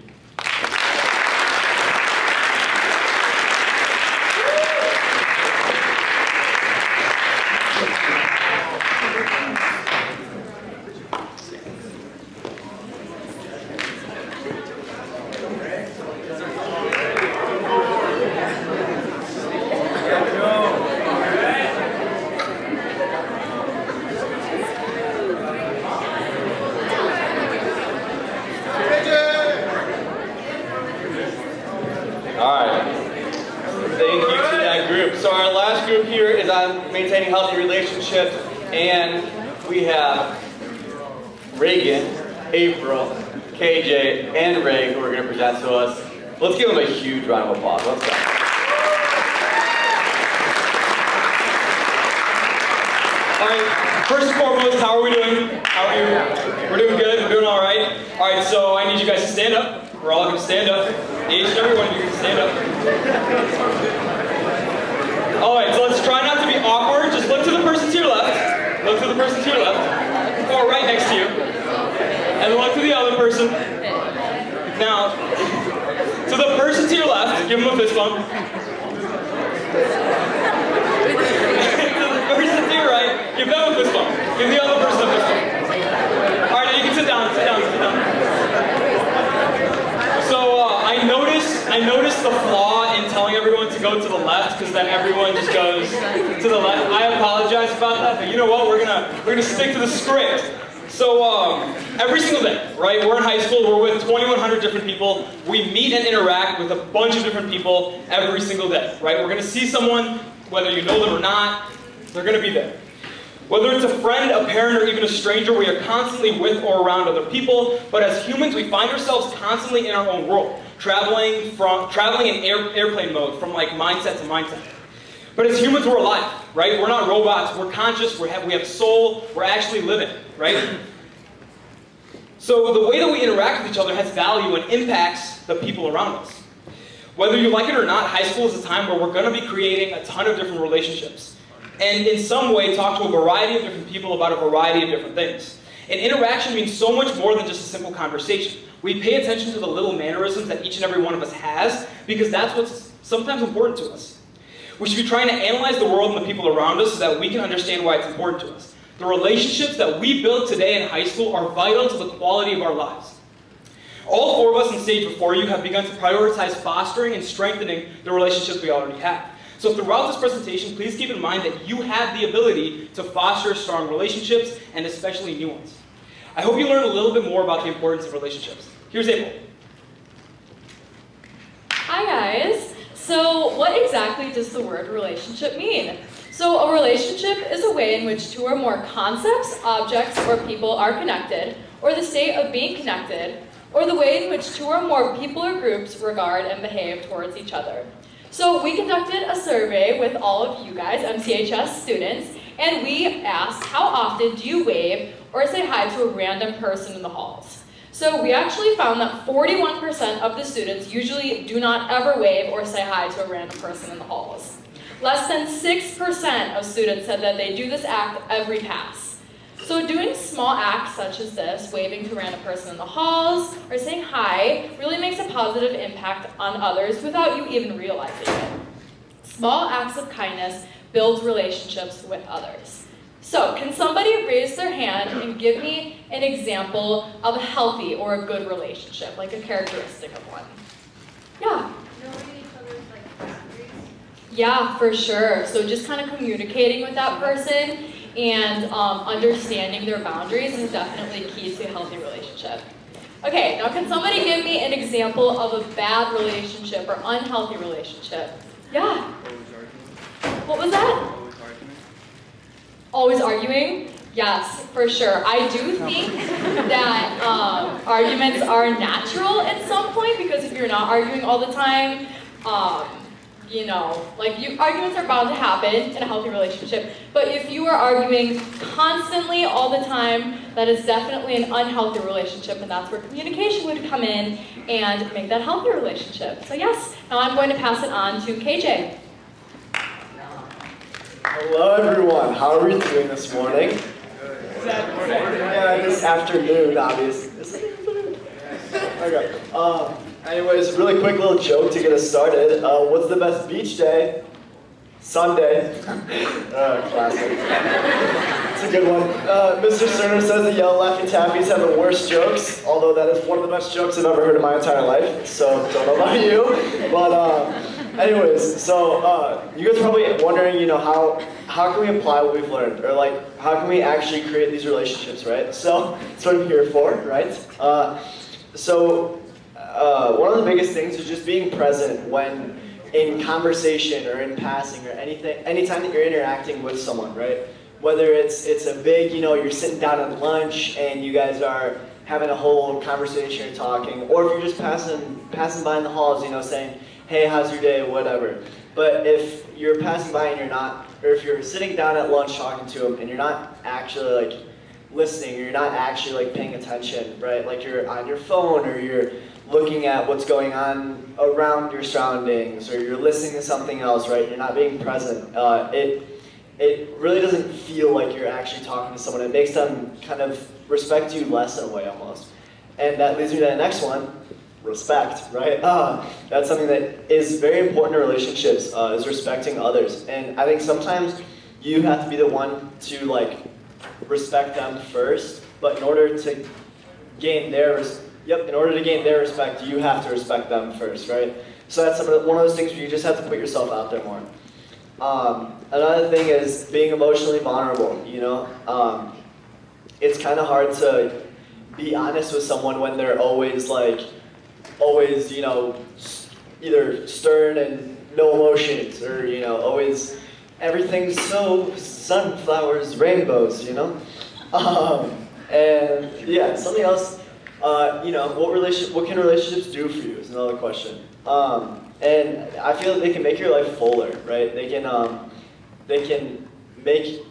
S3: Maintaining healthy relationships, and we have Reagan, April, KJ, and Ray who are going to present to us. Let's give them a huge round of applause. Let's go. All right, first and foremost, how are we doing? How are you? We're doing good, we're doing all right. All right, so I need you guys to stand up. We're all gonna stand up. Each and every one of you can stand up. All right, so let's try not to be awkward. Just look to the person to your left. Look to the person to your left. Or right next to you. And look to the other person. Now, to the person to your left, give them a fist bump. Person to your right, give them a fist bump. Give the other person a fist bump. All right, now you can sit down, sit down, sit down. So I noticed the flaw in telling everyone to go to the left, because then everyone just goes to the left. I apologize about that, but you know what? We're gonna stick to the script. So every single day, right? We're in high school. We're with 2,100 different people. We meet and interact with a bunch of different people every single day, right? We're gonna see someone, whether you know them or not. They're gonna be there. Whether it's a friend, a parent, or even a stranger, we are constantly with or around other people. But as humans, we find ourselves constantly in our own world, traveling in airplane mode, from like mindset to mindset. But as humans, we're alive, right? We're not robots. We're conscious. We have soul. We're actually living, right? So the way that we interact with each other has value and impacts the people around us. Whether you like it or not, high school is a time where we're going to be creating a ton of different relationships. And in some way talk to a variety of different people about a variety of different things. And interaction means so much more than just a simple conversation. We pay attention to the little mannerisms that each and every one of us has, because that's what's sometimes important to us. We should be trying to analyze the world and the people around us so that we can understand why it's important to us. The relationships that we build today in high school are vital to the quality of our lives. All four of us on stage before you have begun to prioritize fostering and strengthening the relationships we already have. So throughout this presentation, please keep in mind that you have the ability to foster strong relationships, and especially new ones. I hope you learned a little bit more about the importance of relationships. Here's April.
S19: Hi guys. So what exactly does the word relationship mean? So a relationship is a way in which two or more concepts, objects, or people are connected, or the state of being connected, or the way in which two or more people or groups regard and behave towards each other. So we conducted a survey with all of you guys, MCHS students, and we asked, how often do you wave or say hi to a random person in the halls? So we actually found that 41% of the students usually do not ever wave or say hi to a random person in the halls. Less than 6% of students said that they do this act every pass. So doing small acts such as this, waving to a random person in the halls, or saying hi, really makes a positive impact on others without you even realizing it. Small acts of kindness build relationships with others. So can somebody raise their hand and give me an example of a healthy or a good relationship, like a characteristic of one? Yeah.
S12: Knowing each other's boundaries.
S19: Yeah, for sure. So just kind of communicating with that person and understanding their boundaries is definitely key to a healthy relationship. Okay, now can somebody give me an example of a bad relationship or unhealthy relationship? Yeah. What was that? Always arguing? Yes, for sure. I do think that arguments are natural at some point, because if you're not arguing all the time, arguments are bound to happen in a healthy relationship. But if you are arguing constantly all the time, that is definitely an unhealthy relationship, and that's where communication would come in and make that healthy relationship. So yes, now I'm going to pass it on to KJ.
S20: Hello everyone, how are we doing this morning? Yeah, this afternoon, obviously. Okay. Anyways, really quick little joke to get us started. What's the best beach day? Sunday. Classic. It's a good one. Mr. Cerner says the Yellow Laffy Taffies have the worst jokes, although that is one of the best jokes I've ever heard in my entire life, so don't know about you. But anyways, so you guys are probably wondering, how can we apply what we've learned? Or how can we actually create these relationships, right? So that's what I'm here for, right? One of the biggest things is just being present when in conversation or in passing or anytime that you're interacting with someone, right? Whether it's a big, you're sitting down at lunch and you guys are having a whole conversation or talking, or if you're just passing by in the halls, saying, hey, how's your day, whatever.
S8: But if you're passing by and you're not, or if you're sitting down at lunch talking to them and you're not actually like listening, or you're not actually like paying attention, right? Like you're on your phone, or you're looking at what's going on around your surroundings, or you're listening to something else, right? You're not being present. It really doesn't feel like you're actually talking to someone. It makes them kind of respect you less in a way almost. And that leads me to the next one, respect, right? That's something that is very important in relationships, is respecting others. And I think sometimes you have to be the one to like respect them first, but in order to gain their respect, you have to respect them first, right? So that's one of those things where you just have to put yourself out there more. Another thing is being emotionally vulnerable, you know? It's kind of hard to be honest with someone when they're always, you know, either stern and no emotions, or, you know, always, everything's so sunflowers, rainbows, you know? And yeah, something else, you know, what can relationships do for you is another question. And I feel that they can make your life fuller, right? They can make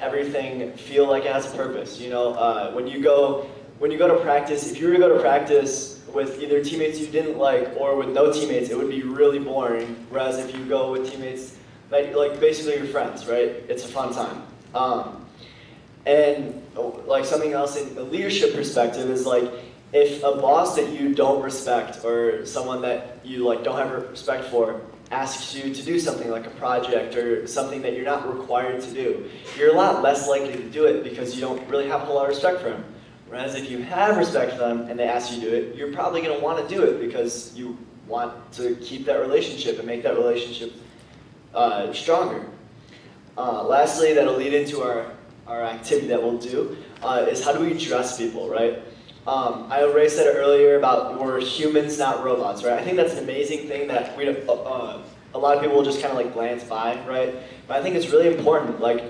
S8: everything feel like it has a purpose. You know, when you go to practice, if you were to go to practice with either teammates you didn't like or with no teammates, it would be really boring. Whereas if you go with teammates, like basically your friends, right? It's a fun time. And like something else in a leadership perspective is like, if a boss that you don't respect, or someone that you like don't have respect for, asks you to do something like a project or something that you're not required to do, you're a lot less likely to do it because you don't really have a whole lot of respect for them. Whereas if you have respect for them and they ask you to do it, you're probably going to want to do it because you want to keep that relationship and make that relationship stronger. Lastly, that'll lead into our activity that we'll do, is how do we dress people, right? I already said it earlier about we're humans, not robots, right? I think that's an amazing thing that a lot of people will just kind of like glance by, right? But I think it's really important. Like,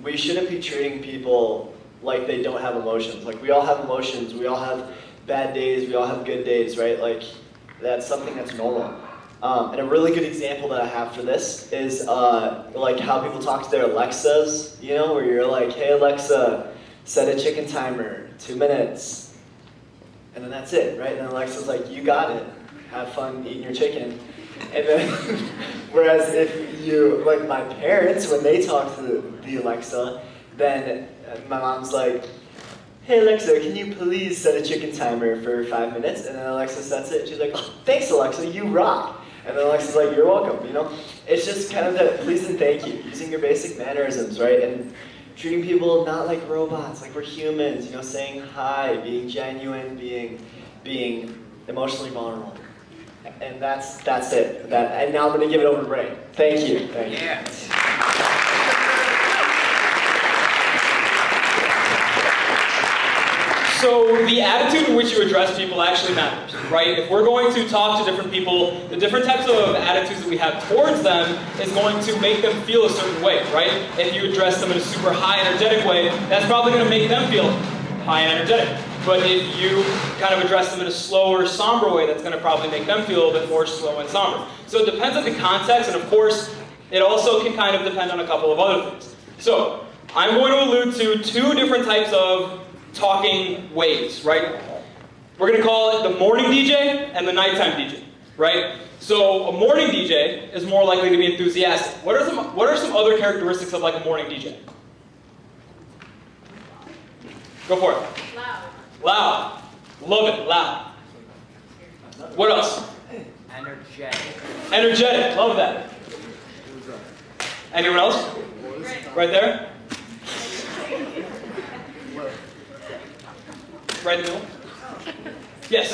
S8: we shouldn't be treating people like they don't have emotions. Like, we all have emotions. We all have bad days. We all have good days, right? Like, that's something that's normal. And a really good example that I have for this is like how people talk to their Alexas, you know, where you're like, hey Alexa, set a chicken timer, 2 minutes, and then that's it, right? And Alexa's like, you got it, have fun eating your chicken. And then, whereas if you, like my parents, when they talk to the Alexa, then my mom's like, hey Alexa, can you please set a chicken timer for 5 minutes? And then Alexa sets it, and she's like, oh, thanks Alexa, you rock. And then Alexa's like, you're welcome, you know? It's just kind of that please and thank you, using your basic mannerisms, right? And treating people not like robots, like we're humans, you know, saying hi, being genuine, being emotionally vulnerable. And that's it. And now I'm going to give it over to Ray. Thank you. Thank you.
S1: Yeah.
S21: So the attitude in which you address people actually matters, right? If we're going to talk to different people, the different types of attitudes that we have towards them is going to make them feel a certain way, right? If you address them in a super high energetic way, that's probably going to make them feel high and energetic. But if you kind of address them in a slower, somber way, that's going to probably make them feel a bit more slow and somber. So it depends on the context, and of course, it also can kind of depend on a couple of other things. So I'm going to allude to 2 different types of talking ways, right? We're going to call it the morning DJ and the nighttime DJ, right? So a morning DJ is more likely to be enthusiastic. What are some other characteristics of like a morning DJ? Go for it.
S10: Loud.
S21: Loud. Love it. Loud. What else?
S1: Energetic.
S21: Energetic. Love that. Anyone else? Right there? Right in the middle? Yes.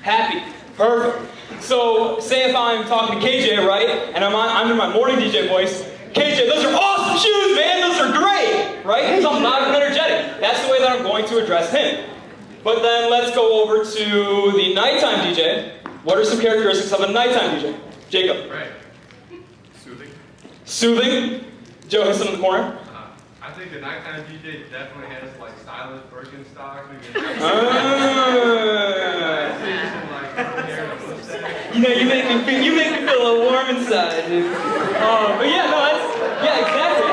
S21: Happy. Perfect. So, say if I'm talking to KJ, right, and I'm in my morning DJ voice, KJ, those are awesome shoes, man, those are great, right? Because I'm loud and energetic. That's the way that I'm going to address him. But then let's go over to the nighttime DJ. What are some characteristics of a nighttime DJ? Jacob.
S16: Right. Soothing.
S21: Soothing. Joe Hisson in the corner.
S16: I think the nighttime DJ definitely has like stylish Birkenstocks.
S21: You know, you make me feel a little warm inside, dude. But yeah, no, yeah, exactly.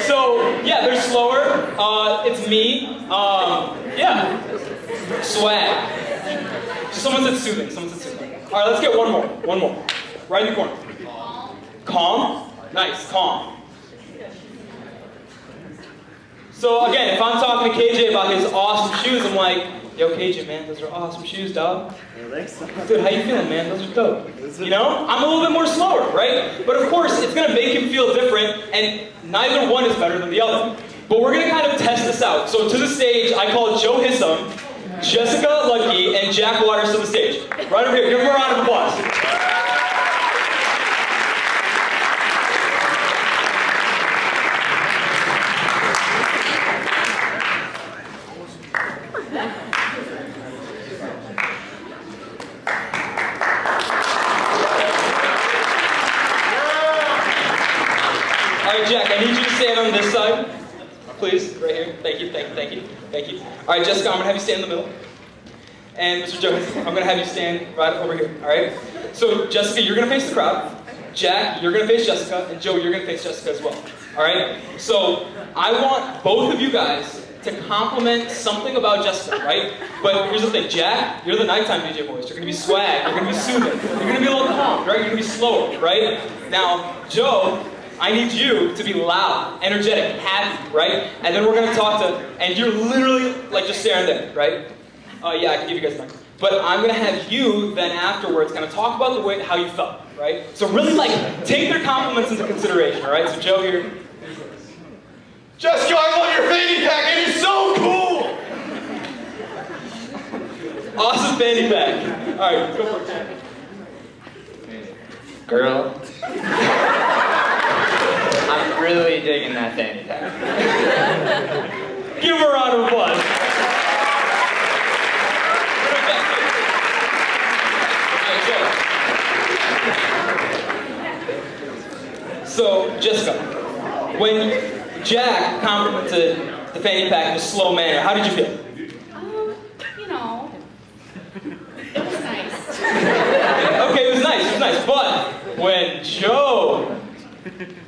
S21: So yeah, they're slower. It's me. Yeah, swag. Someone said soothing. All right, let's get one more. Right in the corner. Calm. Nice, calm. So again, if I'm talking to KJ about his awesome shoes, I'm like, yo KJ, man, those are awesome shoes, dog. Dude, how you feeling, man? Those are dope. You know? I'm a little bit more slower, right? But of course, it's gonna make him feel different, and neither one is better than the other. But we're gonna kind of test this out. So to the stage, I call Joe Hissam, Jessica Lucky, and Jack Waters to the stage. Right over here, give them a round of applause. Jack, I need you to stand on this side, please, right here. Thank you. All right, Jessica, I'm gonna have you stand in the middle. And Mr. Joe, I'm gonna have you stand right over here, all right? So Jessica, you're gonna face the crowd. Jack, you're gonna face Jessica, and Joe, you're gonna face Jessica as well, all right? So I want both of you guys to compliment something about Jessica, right? But here's the thing, Jack, you're the nighttime DJ voice. You're gonna be swag, you're gonna be soothing, you're gonna be a little calm, right? You're gonna be slower, right? Now, Joe, I need you to be loud, energetic, happy, right? And then we're gonna talk to, and you're literally like just staring there, right? Yeah, I can give you guys a mic. But I'm gonna have you then afterwards kind of talk about the way, how you felt, right? So really like take their compliments into consideration, all right? So Joe here.
S20: Jessica, I love your fanny pack, it is so cool!
S21: Awesome fanny pack. All right, go for it.
S1: Girl. I'm really digging that fanny pack.
S21: Give her a round of applause. So, Jessica, when Jack complimented the fanny pack in a slow manner, how did you feel?
S19: You know, it was nice.
S21: Okay, it was nice, but when Joe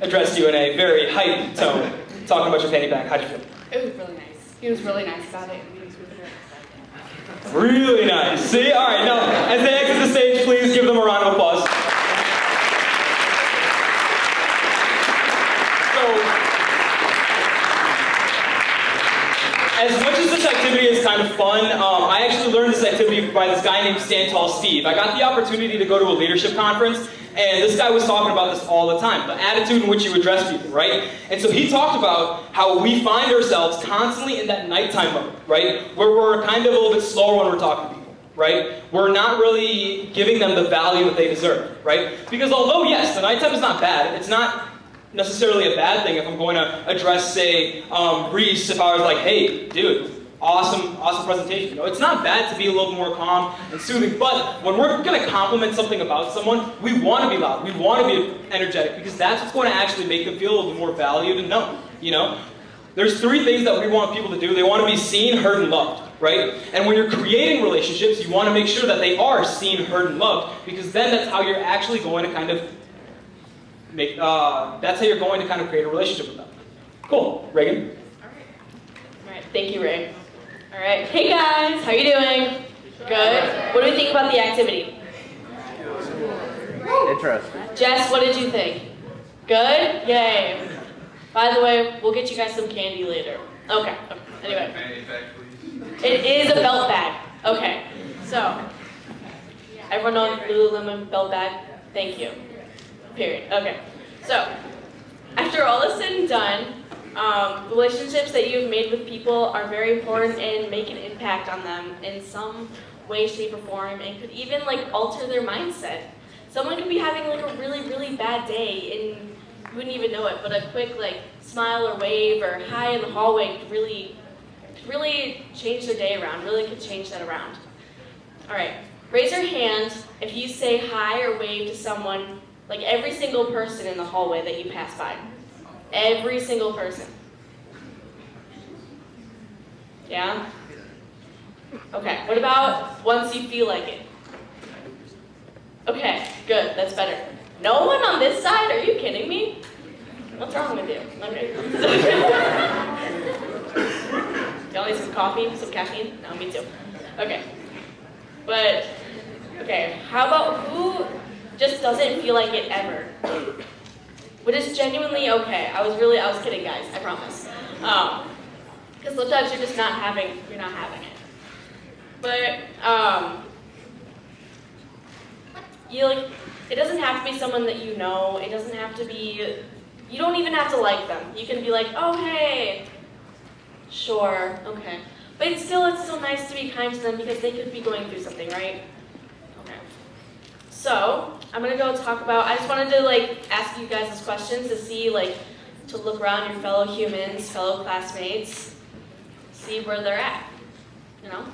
S21: addressed you in a very heightened tone, talking about your fanny pack, how'd you feel?
S19: It was really nice. He was really nice about it.
S21: Really nice. See? All right, now, as they exit the stage, please give them a round of applause. As much as this activity is kind of fun, I actually learned this activity by this guy named Stand Tall Steve. I got the opportunity to go to a leadership conference, and this guy was talking about this all the time, the attitude in which you address people, right? And so he talked about how we find ourselves constantly in that nighttime mode, right? Where we're kind of a little bit slower when we're talking to people, right? We're not really giving them the value that they deserve, right? Because although, yes, the nighttime is not bad, it's not necessarily a bad thing if I'm going to address, say, Reese, if I was like, hey, dude, awesome presentation. You know, it's not bad to be a little more calm and soothing, but when we're going to compliment something about someone, we want to be loud, we want to be energetic, because that's what's going to actually make them feel a little bit more valued and known, you know? There's 3 things that we want people to do. They want to be seen, heard, and loved, right? And when you're creating relationships, you want to make sure that they are seen, heard, and loved, because then that's how you're actually going to kind of create a relationship with them. Cool. Reagan?
S7: All right, thank you, Ray. All right, hey guys, how you doing? Good. What do we think about the activity?
S1: Interesting.
S7: Jess, what did you think? Good? Yay. By the way, we'll get you guys some candy later. Okay, anyway. It is a belt bag. Okay, so, everyone know the Lululemon belt bag? Thank you. Period. Okay. So, after all is said and done, relationships that you've made with people are very important and make an impact on them in some way, shape, or form, and could even alter their mindset. Someone could be having a really, really bad day and you wouldn't even know it, but a quick smile or wave or hi in the hallway could really change their day around. Really could change that around. All right. Raise your hand if you say hi or wave to someone. Every single person in the hallway that you pass by. Every single person. Yeah? Okay, what about once you feel like it? Okay, good, that's better. No one on this side? Are you kidding me? What's wrong with you? Okay. Y'all need some coffee, some caffeine? No, me too. Okay. But, okay, how about who just doesn't feel like it ever? But it's genuinely okay. I was kidding, guys, I promise. Because sometimes you're just not having it. But, it doesn't have to be someone that you know. It doesn't have to be, you don't even have to like them. You can be like, oh, hey, sure, okay. But it's still nice to be kind to them because they could be going through something, right? Okay. So, I'm gonna go talk about, I just wanted to ask you guys these questions to see, to look around your fellow humans, fellow classmates, see where they're at, you know?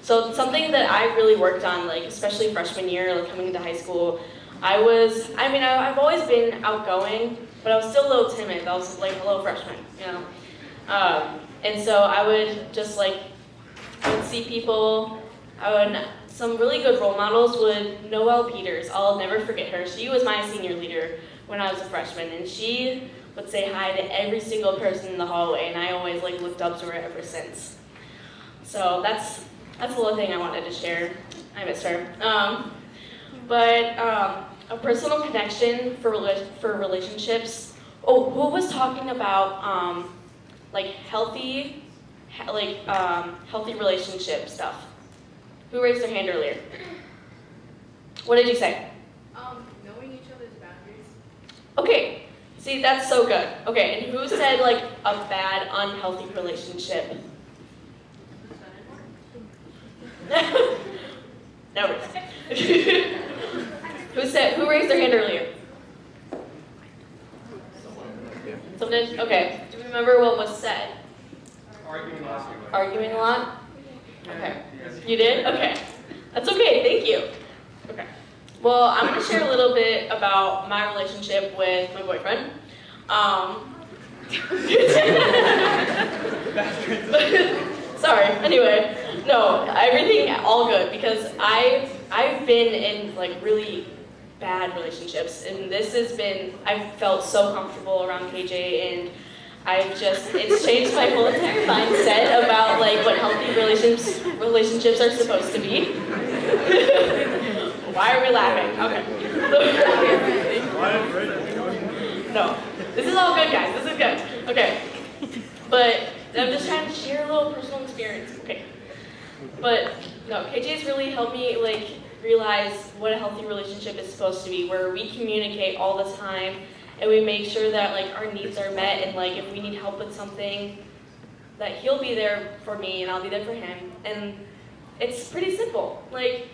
S7: So something that I really worked on, especially freshman year, coming into high school, I've always been outgoing, but I was still a little timid. I was a little freshman, you know? And so I would just I would see people, some really good role models would, Noelle Peters, I'll never forget her. She was my senior leader when I was a freshman, and she would say hi to every single person in the hallway, and I always looked up to her ever since. So that's a little thing I wanted to share. I miss her. A personal connection for relationships. Oh, who was talking about healthy relationship stuff? Who raised their hand earlier? What did you say?
S15: Knowing each other's boundaries.
S7: Okay, see, that's so good. Okay, and who said a bad, unhealthy relationship? No. Who raised their hand earlier? Someone did? Okay. Do you remember what was said? Arguing a lot? Okay. You did? Okay. That's okay, thank you. Okay. Well, I'm going to share a little bit about my relationship with my boyfriend. Sorry, anyway. No, everything all good because I've been in really bad relationships, and I've felt so comfortable around KJ, and it's changed my whole entire mindset about what healthy relationships are supposed to be. Why are we laughing? Okay. No, this is all good, guys. This is good. Okay. But I'm just trying to share a little personal experience. Okay. But no, KJ's really helped me realize what a healthy relationship is supposed to be, where we communicate all the time and we make sure that our needs are met, and if we need help with something, that he'll be there for me and I'll be there for him. And it's pretty simple. But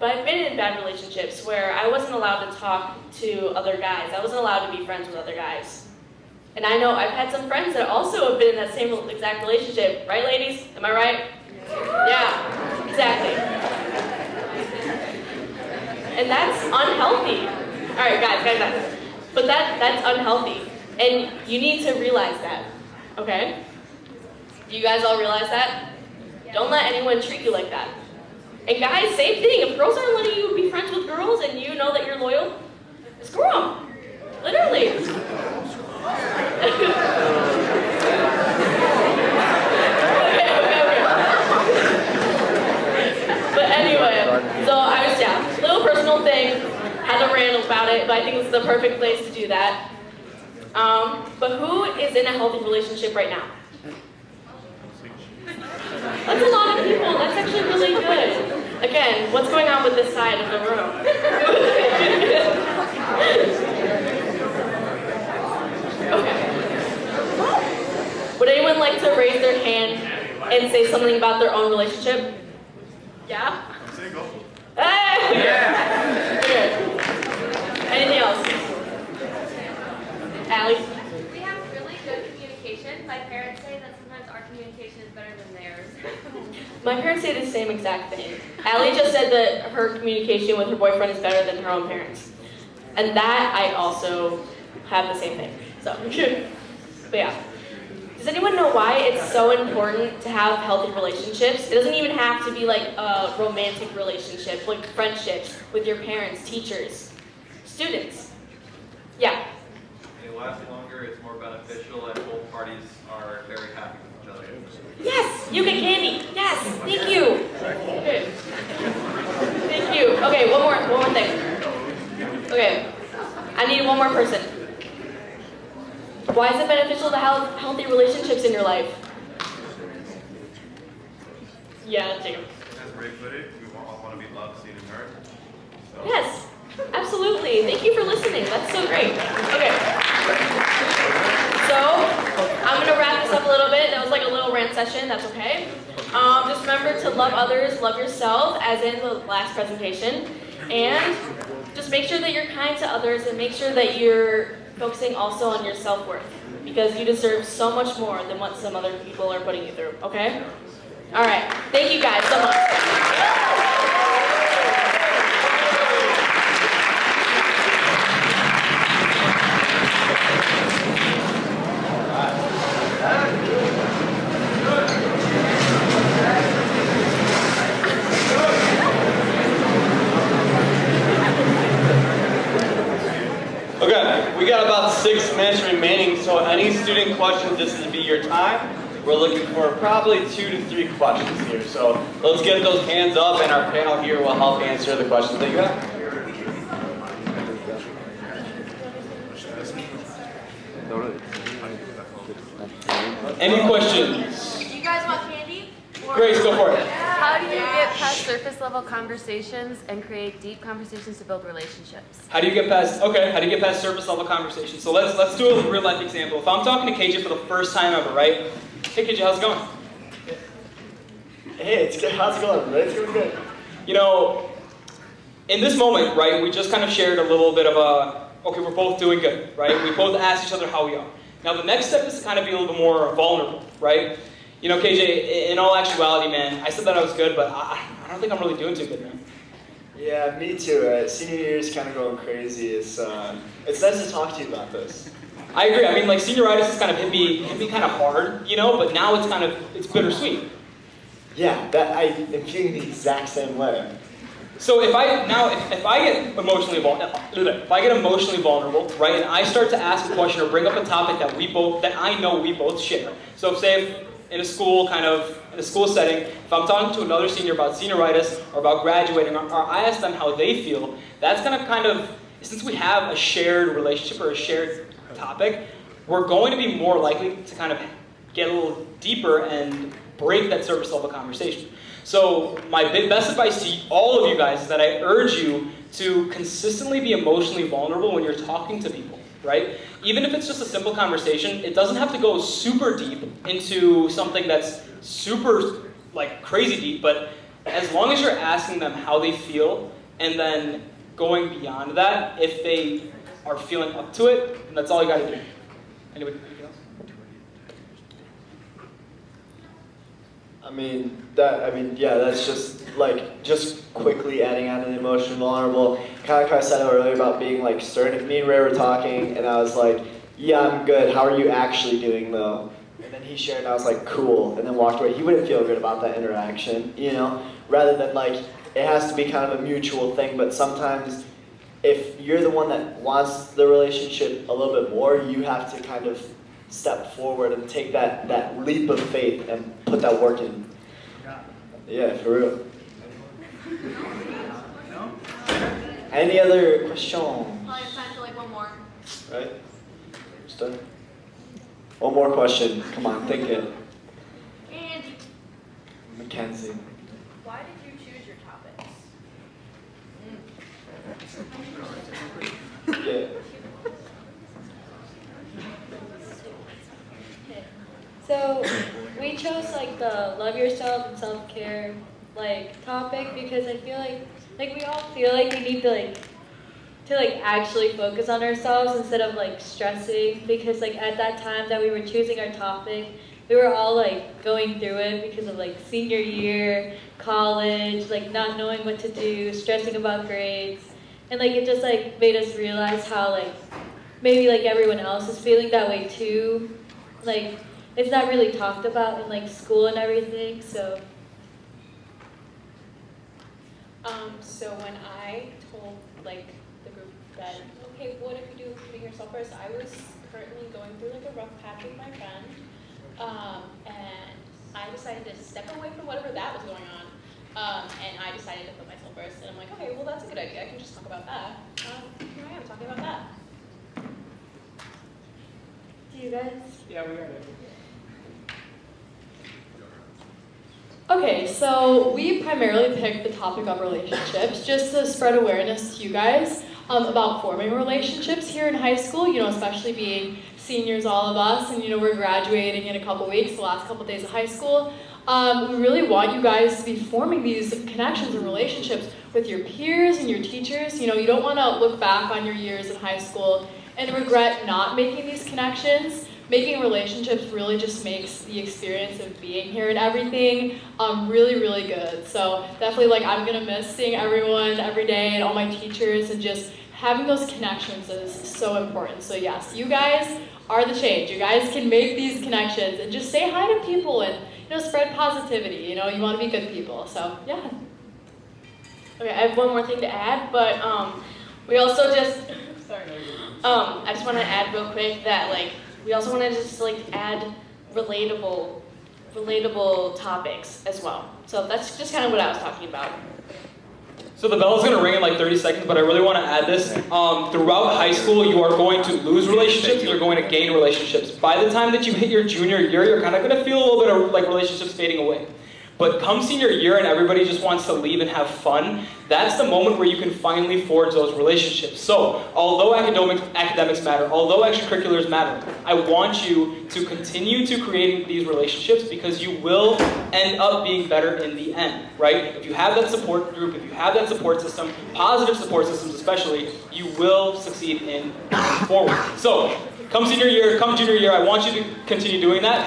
S7: I've been in bad relationships where I wasn't allowed to talk to other guys. I wasn't allowed to be friends with other guys. And I know I've had some friends that also have been in that same exact relationship. Right, ladies? Am I right? Yeah, exactly. And that's unhealthy. All right, guys. But that's unhealthy. And you need to realize that, okay? Do you guys all realize that? Don't let anyone treat you like that. And guys, same thing. If girls aren't letting you be friends with girls and you know that you're loyal, screw them. Literally. Okay. But anyway, so little personal thing. Had to rant about it, but I think it's the perfect place to do that. But who is in a healthy relationship right now? That's a lot of people. That's actually really good. Again, what's going on with this side of the room? Okay. Would anyone like to raise their hand and say something about their own relationship? Yeah?
S11: I'm single.
S7: Hey!
S11: Yeah!
S7: Okay. Anything else? Allie?
S12: We have really good communication. My parents say that sometimes our communication is better than theirs.
S7: My parents say the same exact thing. Allie just said that her communication with her boyfriend is better than her own parents. And that I also have the same thing. So, but yeah.
S9: Does anyone know why it's so important to have healthy relationships? It doesn't even have to be like a romantic relationship, like friendships with your parents, teachers, students. Yeah.
S16: It lasts longer, it's more beneficial, and both parties are very happy with each other.
S9: Yes, you get candy. Yes, thank you. Okay. Thank you. Okay, one more thing. Okay, I need one more person. Why is it beneficial to have healthy relationships in your life? Yeah, Jacob.
S16: As Ray put it, we all want to be loved, seen, and heard. So.
S9: Yes, absolutely. Thank you for listening. That's so great. Okay. So, I'm going to wrap this up a little bit. That was like a little rant session. That's okay. Just remember to love others, love yourself, as in the last presentation. And just make sure that you're kind to others and make sure that you're focusing also on your self-worth, because you deserve so much more than what some other people are putting you through, okay? All right. Thank you guys so much.
S3: Okay, we got about 6 minutes remaining, so any student questions, this would be your time. We're looking for probably 2 to 3 questions here. So let's get those hands up, and our panel here will help answer the questions that you have. Any questions?
S12: Do you guys want candy?
S3: Grace, go for it.
S12: How do you get past surface level conversations and create deep conversations to build relationships?
S21: How do you get past surface level conversations? So let's do a real life example. If I'm talking to KJ for the first time ever, right? Hey KJ, how's it going?
S20: Hey, it's good. How's it going? It's going good.
S21: You know, in this moment, right, we just kind of shared a little bit of okay, we're both doing good, right? We both asked each other how we are. Now the next step is to kind of be a little bit more vulnerable, right? You know, KJ, in all actuality, man, I said that I was good, but I don't think I'm really doing too good, man.
S20: Yeah, me too. Senior year is kind of going crazy. It's nice to talk to you about this.
S21: I agree. I mean, like, senioritis has kind of hit me kind of hard, you know, but now it's bittersweet.
S20: Yeah, I am feeling the exact same way.
S21: So if I get emotionally vulnerable, right, and I start to ask a question or bring up a topic that I know we both share. So if in a school setting, if I'm talking to another senior about senioritis or about graduating, or I ask them how they feel, that's gonna kind of, since we have a shared relationship or a shared topic, we're going to be more likely to kind of get a little deeper and break that surface level conversation. So my best advice to all of you guys is that I urge you to consistently be emotionally vulnerable when you're talking to people, right? Even if it's just a simple conversation, it doesn't have to go super deep into something that's super, like, crazy deep, but as long as you're asking them how they feel and then going beyond that, if they are feeling up to it, then that's all you gotta do. Anybody else?
S20: That's just quickly adding on an emotional vulnerable. Kind of like I said earlier about being like stern. If me and Ray were talking and I was like, yeah, I'm good. How are you actually doing though? And then he shared and I was like, cool. And then walked away. He wouldn't feel good about that interaction, you know? Rather than like, it has to be kind of a mutual thing, but sometimes if you're the one that wants the relationship a little bit more, you have to kind of step forward and take that leap of faith and put that work in. Yeah, for real. Any other questions?
S12: Probably have time for like one more.
S20: Right? Just done. One more question. Come on, think it.
S12: Andy.
S20: Mackenzie.
S12: Why did you choose your topics?
S20: Yeah.
S9: So we chose like the love yourself and self-care topic because I feel like we all feel like we need to actually focus on ourselves instead of stressing, because at that time that we were choosing our topic, we were all going through it because of senior year, college, not knowing what to do, stressing about grades, and it just made us realize how maybe everyone else is feeling that way too.
S7: it's not really talked about in like school and everything, so.
S6: So when I told like the group that, okay, what if you do putting yourself first, I was currently going through like a rough patch with my friend, and I decided to step away from whatever that was going on, and I decided to put myself first, and I'm like, okay, well that's a good idea, I can just talk about that. Here I am talking about that.
S7: Do you guys?
S1: Yeah, we are.
S19: Okay, so we primarily picked the topic of relationships just to spread awareness to you guys about forming relationships here in high school, you know, especially being seniors, all of us, and you know, we're graduating in a couple weeks, the last couple days of high school. We really want you guys to be forming these connections and relationships with your peers and your teachers. You know, you don't want to look back on your years in high school and regret not making these connections. Making relationships really just makes the experience of being here and everything really, really good. So definitely, like, I'm gonna miss seeing everyone every day and all my teachers, and just having those connections is so important. So yes, you guys are the change. You guys can make these connections and just say hi to people and, you know, spread positivity. You know, you want to be good people. So yeah.
S9: Okay, I have one more thing to add, but we also just sorry. I just want to add real quick that like. We also want to just like add relatable topics as well. So that's just kind of what I was talking about.
S21: So the bell is going to ring in like 30 seconds, but I really want to add this. Throughout high school, you are going to lose relationships, you're going to gain relationships. By the time that you hit your junior year, you're kind of going to feel a little bit of like relationships fading away. But come senior year and everybody just wants to leave and have fun, that's the moment where you can finally forge those relationships. So, although academics matter, although extracurriculars matter, I want you to continue to create these relationships because you will end up being better in the end, right? If you have that support group, if you have that support system, positive support systems especially, you will succeed in forward. So, come senior year, come junior year, I want you to continue doing that.